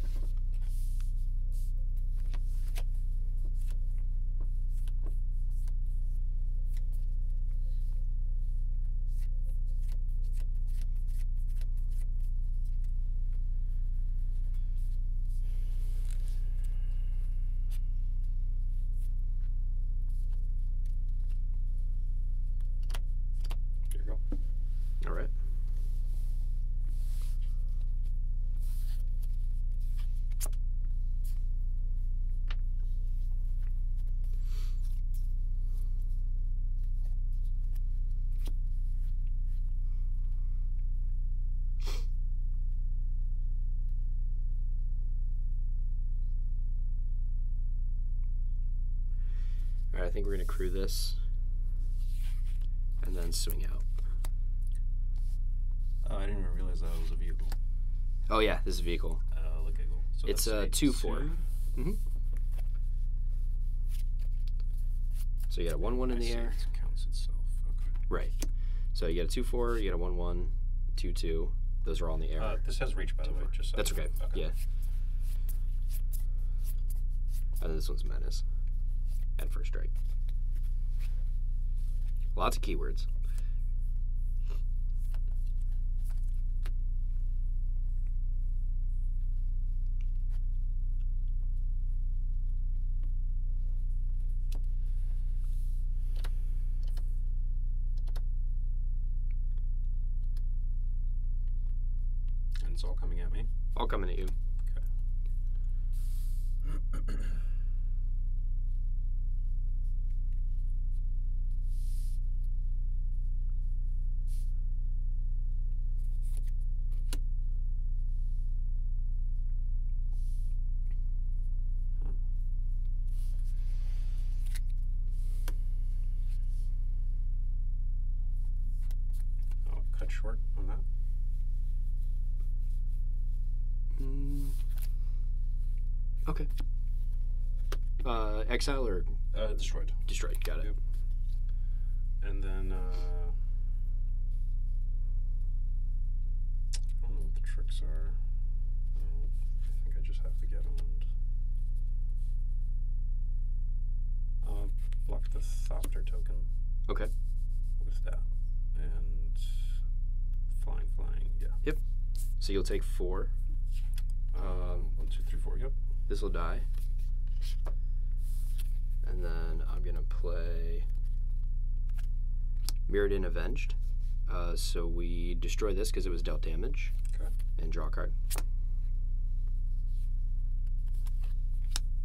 think we're gonna crew this and then swing out. Oh, I didn't even realize that was a vehicle. Oh yeah, this is a vehicle. Look at go. So It's that's a 2/4. Mm-hmm. So you got a 1/1 in the air. It counts itself. Okay. Right. So you got a 2/4, you got a 1/1, 2/2. Those are all in the air. This has reach, by the way. Just so That's okay. Yeah. And then this one's menace. And first strike. Lots of keywords. And it's all coming at me. All coming at you. I'll cut short on that. Okay. Exile or Destroyed. destroyed? Got it. Yep. And then I don't know what the tricks are. I think I just have to get owned. I'll block the Thopter token Okay. with that. And flying, yeah. Yep. So you'll take 4. 1, 2, 3, 4, yep. This will die. And then I'm going to play Mirrored and Avenged. So we destroy this because it was dealt damage. Okay. And draw a card.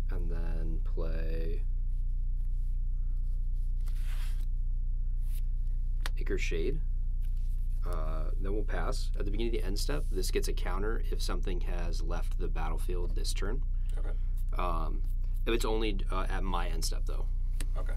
And then play Ichor Shade. Then we'll pass. At the beginning of the end step, this gets a counter if something has left the battlefield this turn. Okay. If it's only at my end step, though. Okay.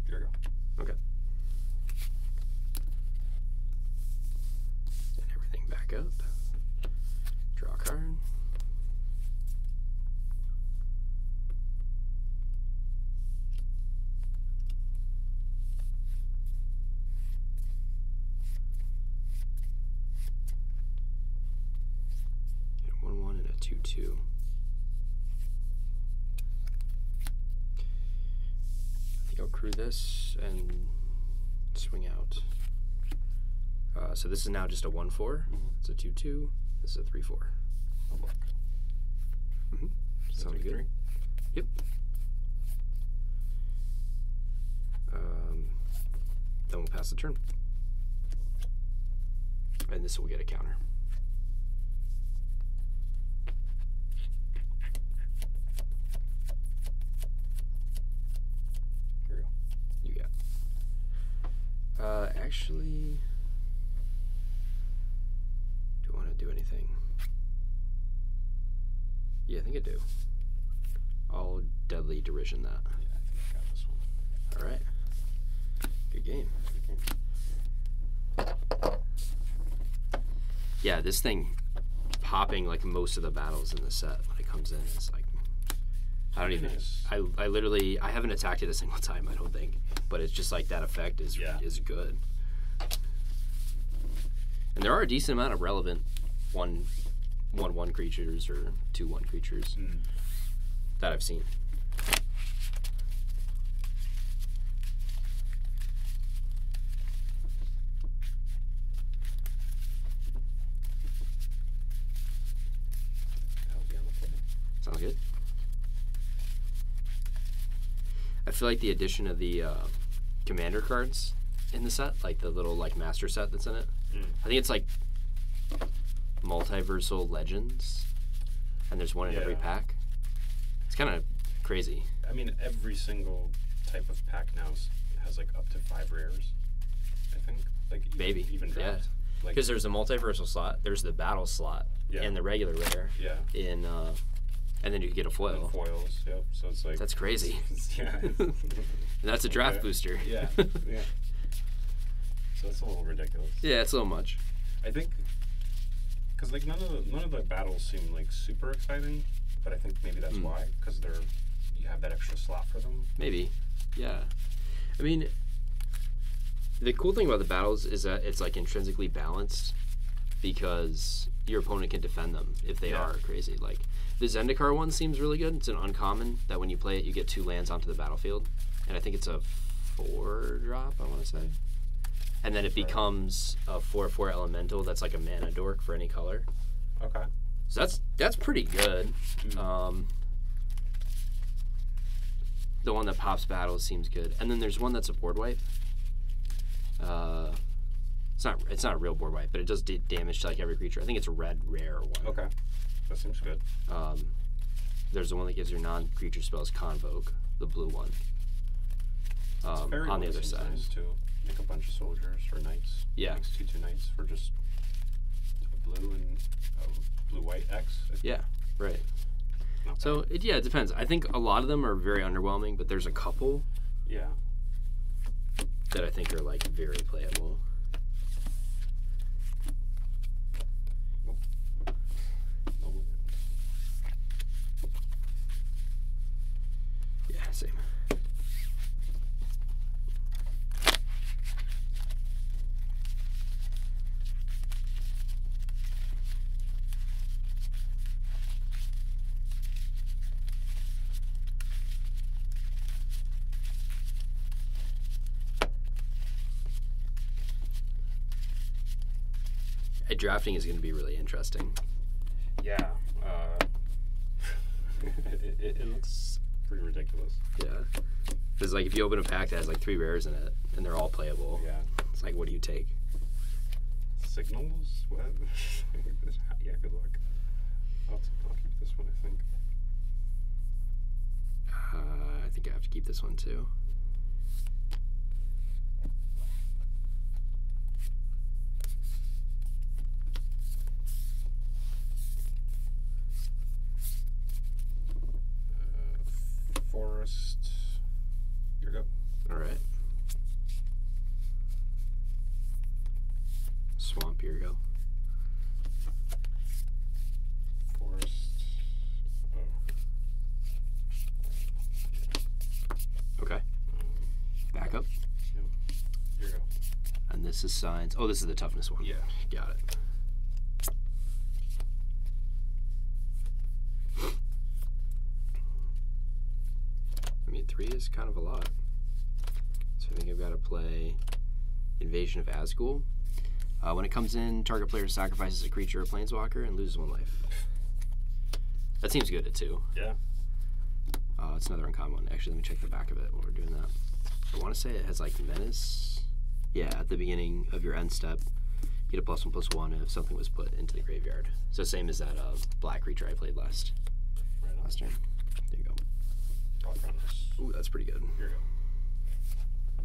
Here we go. Okay. And everything back up. Draw a card. Get a 1/1 and a 2/2. I think I'll crew this and swing out. So this is now just a 1/4. It's a 2/2. This is a 3/4. I'll block. Sounds take good. 3. Yep. Then we'll pass the turn. And this will get a counter. Here we go. You got. Actually, do I want to do anything? Yeah, I think I do. I'll Deadly Derision that. Yeah, I think I got this one. All right. Good game. Yeah, this thing popping like most of the battles in the set when it comes in. It's like I don't even. Nice. I literally I haven't attacked it a single time. I don't think, but it's just like that effect is good. And there are a decent amount of relevant 1/1 creatures or 2/1 creatures that I've seen. That'll be on the play. Sounds good. I feel like the addition of the commander cards in the set, like the little like master set that's in it. I think it's like Multiversal Legends, and there's one in every Yeah. pack. It's kind of crazy. I mean, every single type of pack now has like up to 5 rares. I think, like even draft. Like, Because there's a multiversal slot, there's the battle slot, Yeah. and the regular rare. yeah, And then you get a and foil. foils. Yep. So it's like That's crazy. yeah. And that's a draft Okay. booster. Yeah. Yeah. So it's a little ridiculous. Yeah, it's a little much. I think because like none of the battles seem like super exciting, but I think maybe that's why, because you have that extra slot for them. Maybe. Yeah. I mean, the cool thing about the battles is that it's like intrinsically balanced because your opponent can defend them if they Yeah. are crazy. Like the Zendikar one seems really good. It's an uncommon that when you play it, you get 2 lands onto the battlefield, and I think it's a 4-drop. I want to say, and then it becomes a 4/4 elemental that's like a mana dork for any color. Okay. So that's pretty good. The one that pops battles seems good, and then there's one that's a board wipe. It's not a real board wipe, but it does damage to like every creature. I think it's a red rare one. Okay. That seems good. There's the one that gives your non-creature spells Convoke, the blue one. Fairy On the one other seems side. nice too. Make a bunch of soldiers or knights. Yeah. Makes 2/2 knights for just a blue and blue white X. Yeah, right. Not So bad. it depends. I think a lot of them are very underwhelming, but there's a couple Yeah. that I think are like very playable. Oh, Yeah, same. Drafting is going to be really interesting. Yeah. It looks pretty ridiculous. Yeah. Because like if you open a pack that has like 3 rares in it and they're all playable, Yeah. it's like what do you take? Signals? What? Yeah, good luck. I'll keep this one, I think. I think I have to keep this one too. Forest. Here we go. All right. Swamp, here we go. Forest. Okay. Back up. Here we go. And this is signs. Oh, this is the toughness one. Yeah. Got it. I mean, 3 is kind of a lot. So I think I've got to play Invasion of Azgul. When it comes in, target player sacrifices a creature or planeswalker and loses 1 life. That seems good at 2. Yeah. It's another uncommon one. Actually, let me check the back of it while we're doing that. I want to say it has like Menace. Yeah, at the beginning of your end step, get a +1/+1 if something was put into the graveyard. So same as that black creature I played last turn. There you go. Ooh, that's pretty good. Here we go.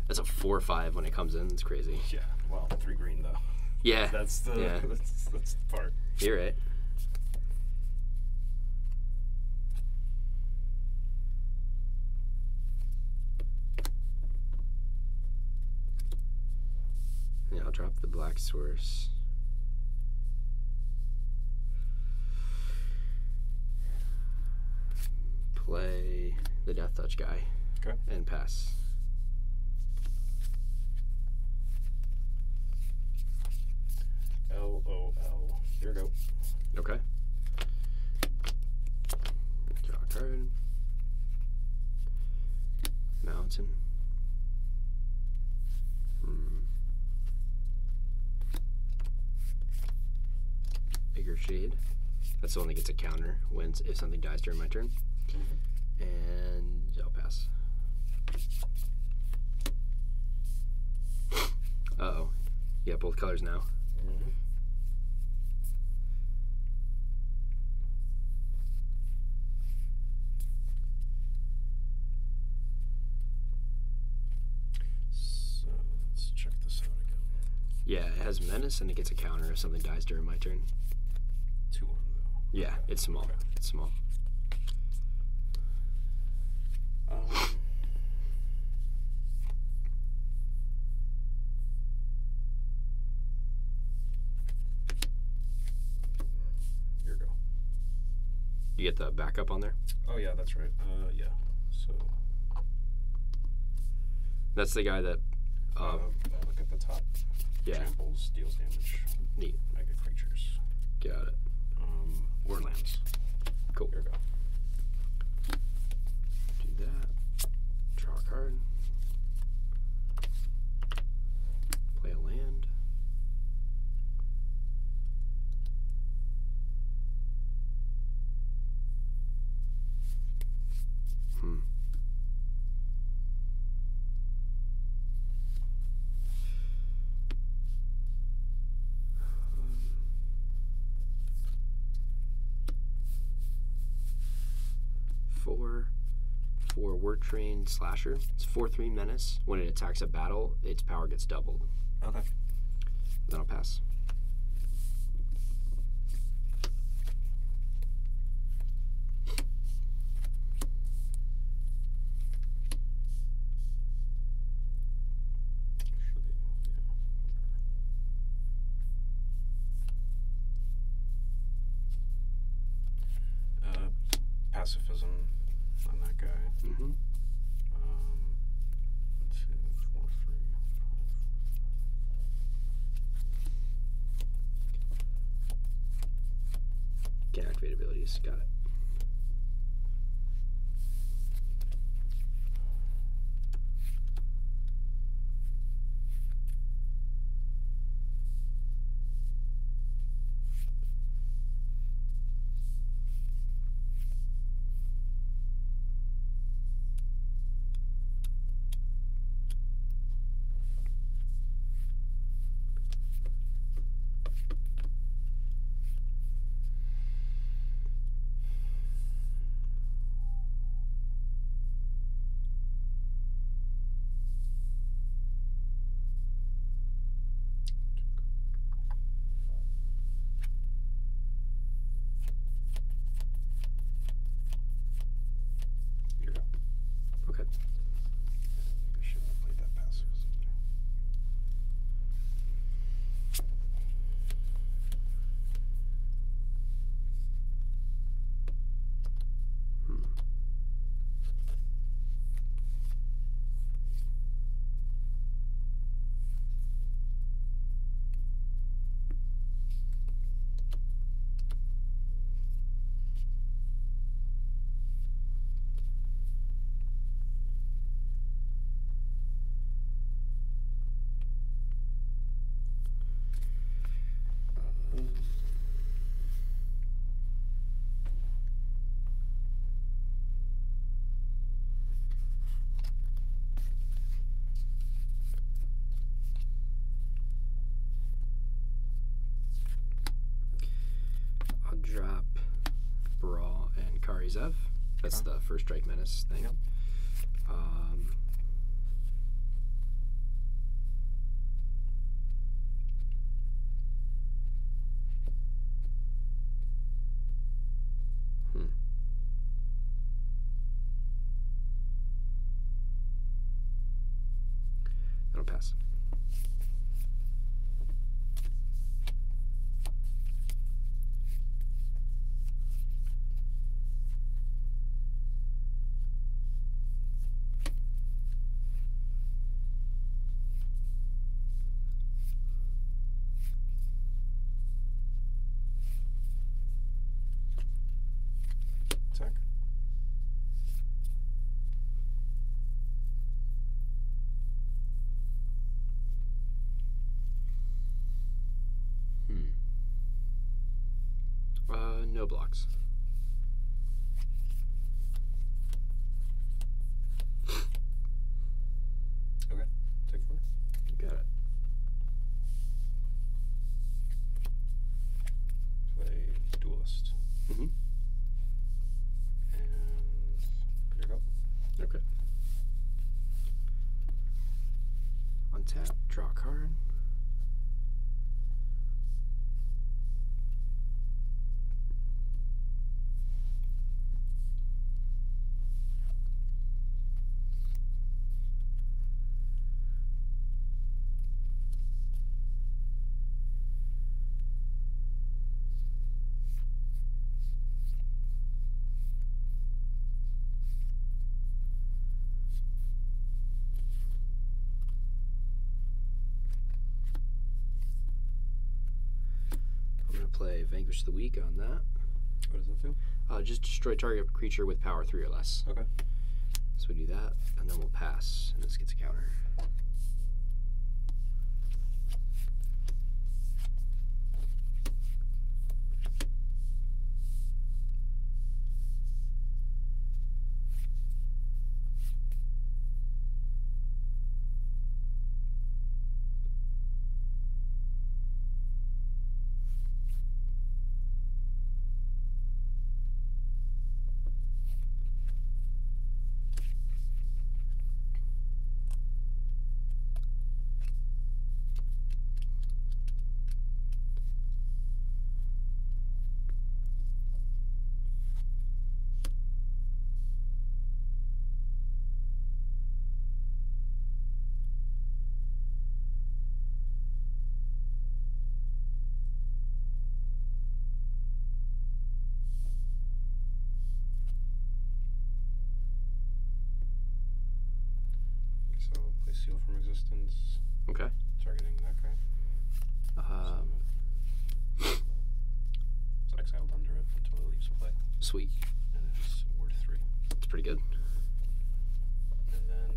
That's a 4/5 when it comes in. It's crazy. Yeah. Well, 3 green though. Yeah. That's the Yeah. that's the part. You're right. Yeah, I'll drop the black source. Play the Death Touch guy. Okay. And pass. LOL. Here we go. Okay. Draw a card. Mountain. Bigger Shade. That's the one that gets a counter when if something dies during my turn. And I'll pass. Uh-oh. You got both colors now. Yeah, it has menace and it gets a counter if something dies during my turn. 2/1 though. Yeah, it's small. Okay. It's small. Here we go. You get the backup on there? Oh yeah, that's right. Yeah. So That's the guy that. look at the top. Yeah. Tramples, deals damage. Neat. Mega creatures. Got it. Or lands. Cool. Here we go. Do that. Draw a card. Play a land. For word trained slasher. It's 4/3 menace. When it attacks a battle, its power gets doubled. Okay. Then I'll pass. Pacifism on that guy. Mm-hmm. 2, 4, 3, 5. Can't activate abilities. Got it. Here we go. Okay. I shouldn't have played that pacifism there. I'll drop Brawl and Karizev. That's Okay. the first strike menace thing. Yep. That'll pass. Attack. No blocks. Okay. Take 4. Got it. Play duelist. Mm-hmm. And here we go. Okay. Untap, draw a card. play Vanquish the Weak on that. What does that do? Just destroy target creature with power 3 or less. Okay. So we do that, and then we'll pass, and this gets a counter. So play Seal from Existence, Okay. targeting that guy. It's exiled under it until it leaves play, Sweet. and it's worth 3. That's pretty good. And then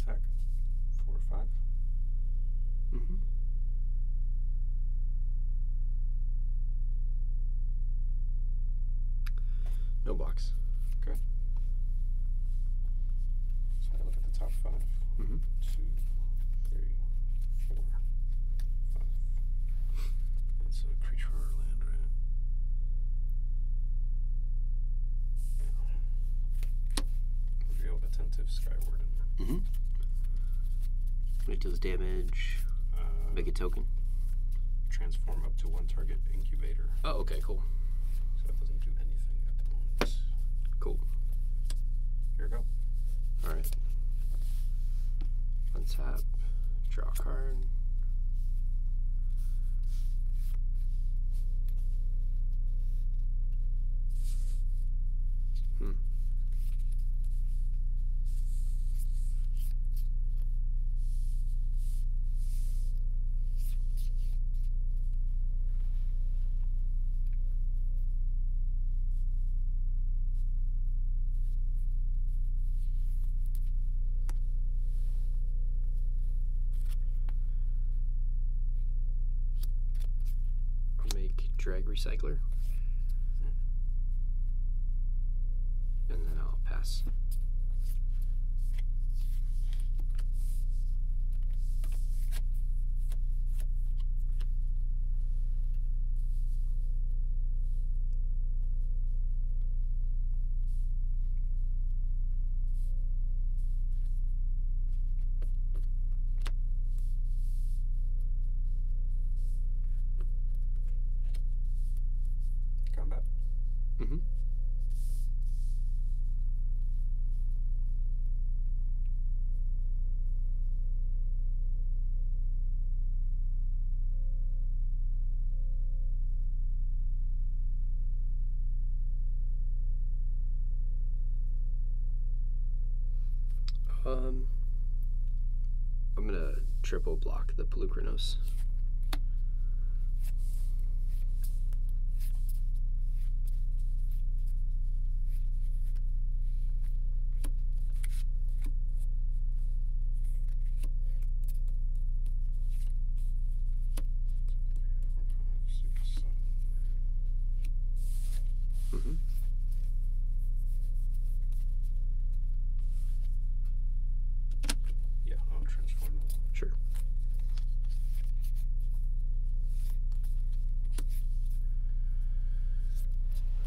attack 4 or 5. Mm-hmm. No blocks. Okay. So I look at the top 5. Mm-hmm. 2, 3, 4, 5. That's a creature or land, right? Yeah. Real attentive Skyward. Mm-hmm. When it does damage, make a token. Transform up to 1 target incubator. Oh, okay, cool. So it doesn't do anything at the moment. Cool. Here we go. All right. Untap, draw a card. I'll make drag recycler. And then I'll pass. Combat. Mm-hmm. I'm gonna triple block the Pelucranos. Mm-hmm. Yeah, I'll transform it. Sure.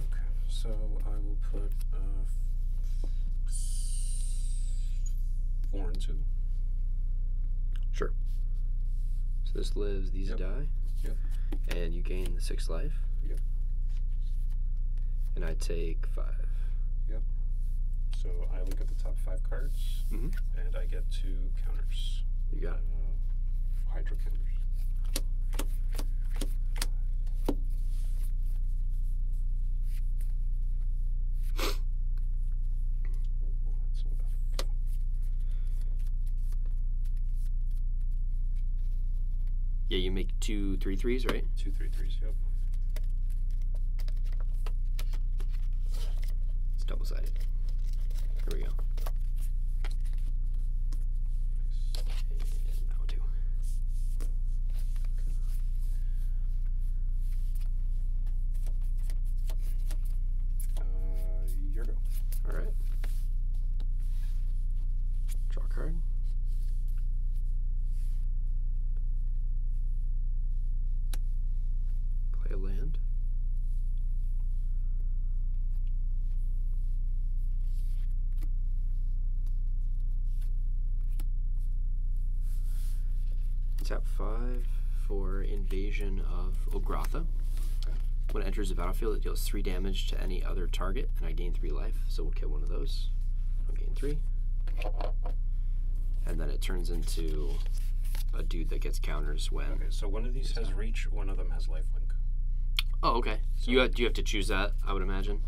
Okay, so I will put 4 and 2. Sure. So this lives, these Yep. die. Yep. And you gain the 6 life. Yep. And I take 5. Yep. So I look at the top 5 cards, Mm-hmm. and I get 2 counters. You got it. Hydro counters. Yeah, you make 2 3/3s, right? 2 3/3. Yep. It's double-sided. Here we go. And that one too. Your go. All right. Draw a card. Play a land. Tap 5 for Invasion of Ogrotha. When it enters the battlefield, it deals 3 damage to any other target, and I gain 3 life, so we'll kill one of those. I'll gain 3. And then it turns into a dude that gets counters when... Okay, so one of these has reach, one of them has lifelink. Oh, okay. So Do you have to choose that, I would imagine?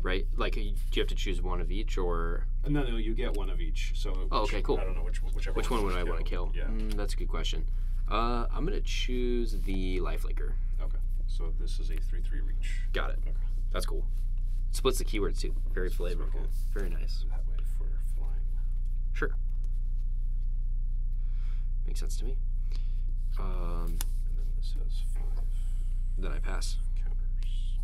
Right? Like, do you have to choose one of each, or... No, you get one of each. So Oh, okay, cool. I don't know whichever Which one would I want to kill? Yeah. That's a good question. I'm going to choose the lifelinker. Okay. So this is a 3/3 reach. Got it. Okay. That's cool. Splits the keywords, too. Very flavorful. Okay. Very nice. That way for flying. Sure. Makes sense to me. And then this has 5 Then I pass. counters.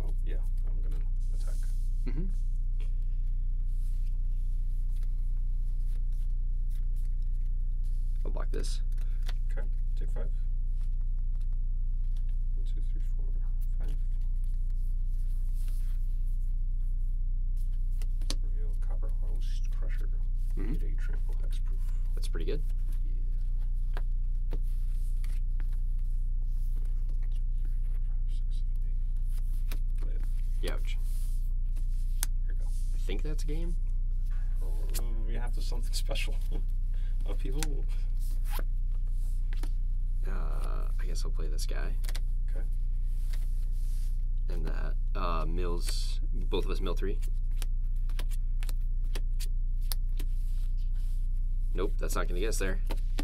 Oh, yeah, I'm gonna attack. Mm-hmm. I'll block this. Okay, take 5. 1, 2, 3, 4, 5. Reveal Copper Host Crusher. Mhm. Need a trample hexproof. That's pretty good. Youch. Here you go. I think that's a game. Oh, we have to something special. People. I guess I'll play this guy. Okay. And that mills. Both of us mill 3. Nope, that's not gonna get us there.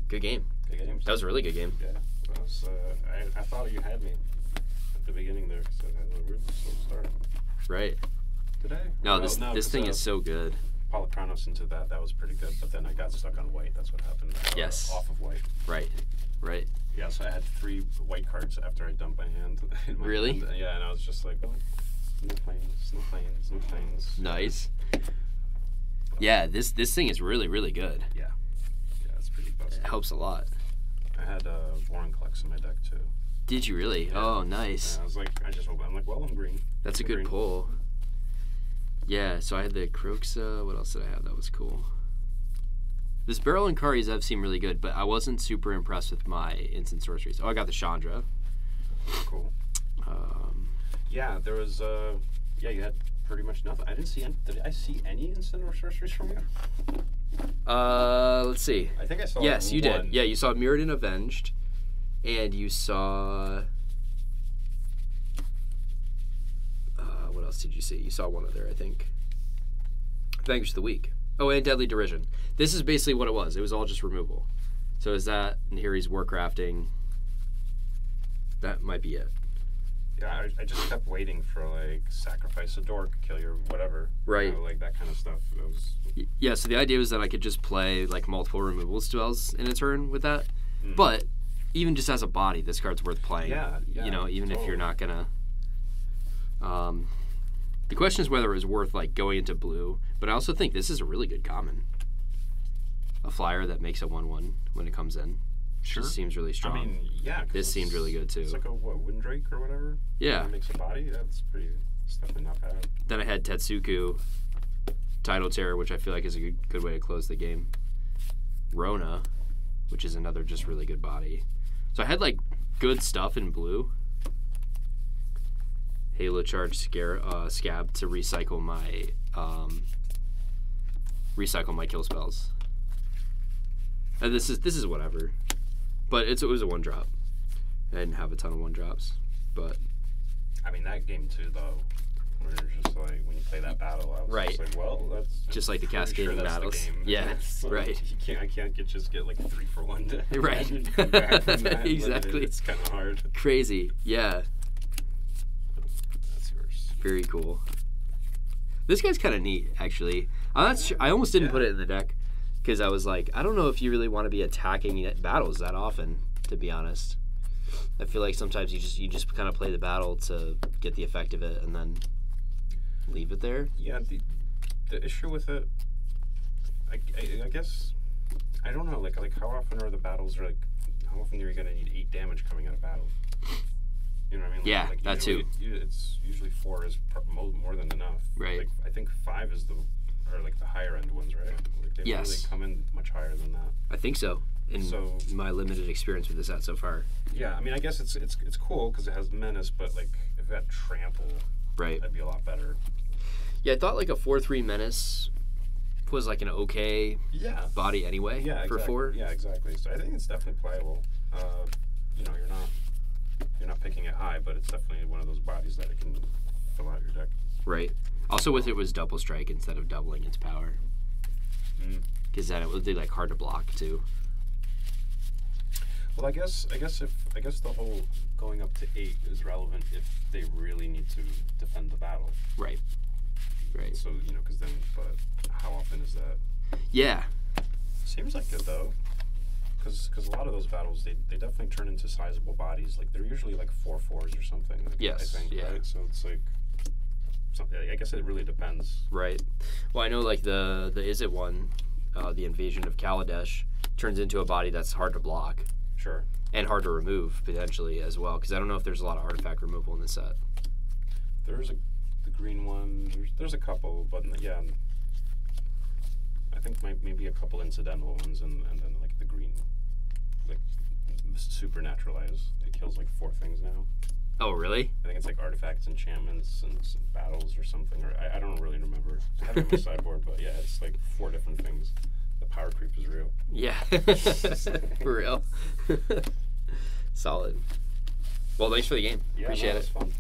Good game. Good game. That was a really good game. Yeah. That was, I thought you had me at the beginning there because I had a really slow start. Right. Did I? No, Well, this thing is so good. Polychronos into that was pretty good, but then I got stuck on white. That's what happened. Yes. Off of white. Right. Right. Yeah, so I had 3 white cards after I dumped my hand. In my Really? hand. Yeah, and I was just like, oh, no planes, no planes, no planes. Nice. Yeah, this thing is really, really good. Yeah. Yeah, it's pretty busted. It helps a lot. I had Warren Collects in my deck too. Did you really? Yeah. Oh, nice. And I was like, I'm like, well, I'm green. That's a I'm good green. pull. Yeah, so I had the Croxa. What else did I have that was cool? This Barrel and Kari's I've seen really good, but I wasn't super impressed with my instant sorceries. Oh, I got the Chandra. Cool. Yeah, there was, yeah, you had pretty much nothing. I didn't see any, did I see any instant or sorceries from you? Let's see. I think I saw Yes, you one. did. Yeah, you saw Mirrodin Avenged, and you saw... what else did you see? You saw one other, I think. Vanquish the Weak. Oh, and Deadly Derision. This is basically what it was. It was all just removal. So is that, and here he's Warcrafting. That might be it. Yeah, I just kept waiting for, like, sacrifice a dork, kill your whatever. Right. You know, like, that kind of stuff. It was... Yeah, so the idea was that I could just play, like, multiple removal spells in a turn with that. But even just as a body, this card's worth playing. Yeah, You know, even if totally. you're not gonna... the question is whether it was worth, like, going into blue. But I also think this is a really good common. A flyer that makes a 1/1 when it comes in. Sure. Just seems really strong. I mean, yeah. 'cause This seemed it's- really good, too. It's like a, what, Windrake or whatever? Yeah. It makes a body? That's pretty... It's definitely not bad. Then I had Tetsuku, Tidal Terror, which I feel like is a good way to close the game. Rona, which is another just really good body. So I had, like, good stuff in blue. Halo Charge Scab to recycle my kill spells. And this is whatever, but it was a 1-drop. I didn't have a ton of 1-drops, but I mean, that game too, though, where you're just like, when you play that battle, I was Right. just like, well, that's just like the pretty sure cascading that's the battles. game. Yeah, So right. I can't just get like 3 for 1 to Right. imagine come back from that, but Exactly. It's kind of hard. Crazy, yeah, That's yours. very cool. This guy's kind of neat, actually. I'm not sure. I almost didn't put it in the deck because I was like, I don't know if you really want to be attacking battles that often, to be honest. I feel like sometimes you just kind of play the battle to get the effect of it and then leave it there. Yeah, the issue with it, I guess, I don't know, like how often are the battles, or like how often are you gonna need 8 damage coming out of battle? You know what I mean? Yeah, like that usually, too. It's usually 4 is more than enough. Right. Like, I think 5 is the higher end ones, right? Like they Yes. really come in much higher than that. I think so. In So- my limited experience with this set so far. Yeah, I mean, I guess it's cool because it has menace, but like if it had trample, Right. that'd be a lot better. Yeah, I thought like a 4/3 menace was like an okay Yeah. body anyway Yeah, for exactly. 4. Yeah, exactly. So I think it's definitely playable. You know, you're not picking it high, but it's definitely one of those bodies that it can fill out your deck. Right. Also with it was double strike instead of doubling its power. Because then it would be like hard to block too. Well, I guess the whole going up to 8 is relevant if they really need to defend the battle. Right. Right. So because then, but how often is that? Yeah. Seems like it though, because a lot of those battles they definitely turn into sizable bodies. Like they're usually like 4/4s or something. Like, Yes, I think, yeah. right? So it's like, I guess it really depends. Right. Well, I know like the Is It one, the Invasion of Kaladesh, turns into a body that's hard to block Sure. and hard to remove potentially as well. Because I don't know if there's a lot of artifact removal in this set. There's the green one. There's a couple, but yeah, I think maybe a couple incidental ones, and then like the green, like supernaturalize. It kills like 4 things now. Oh, really? I think it's like artifacts, enchantments, and some battles or something. Or I don't really remember. I have it on my sideboard, but yeah, it's like 4 different things. The power creep is real. Yeah. For real. Solid. Well, thanks for the game. Yeah, Appreciate no, it. it's fun.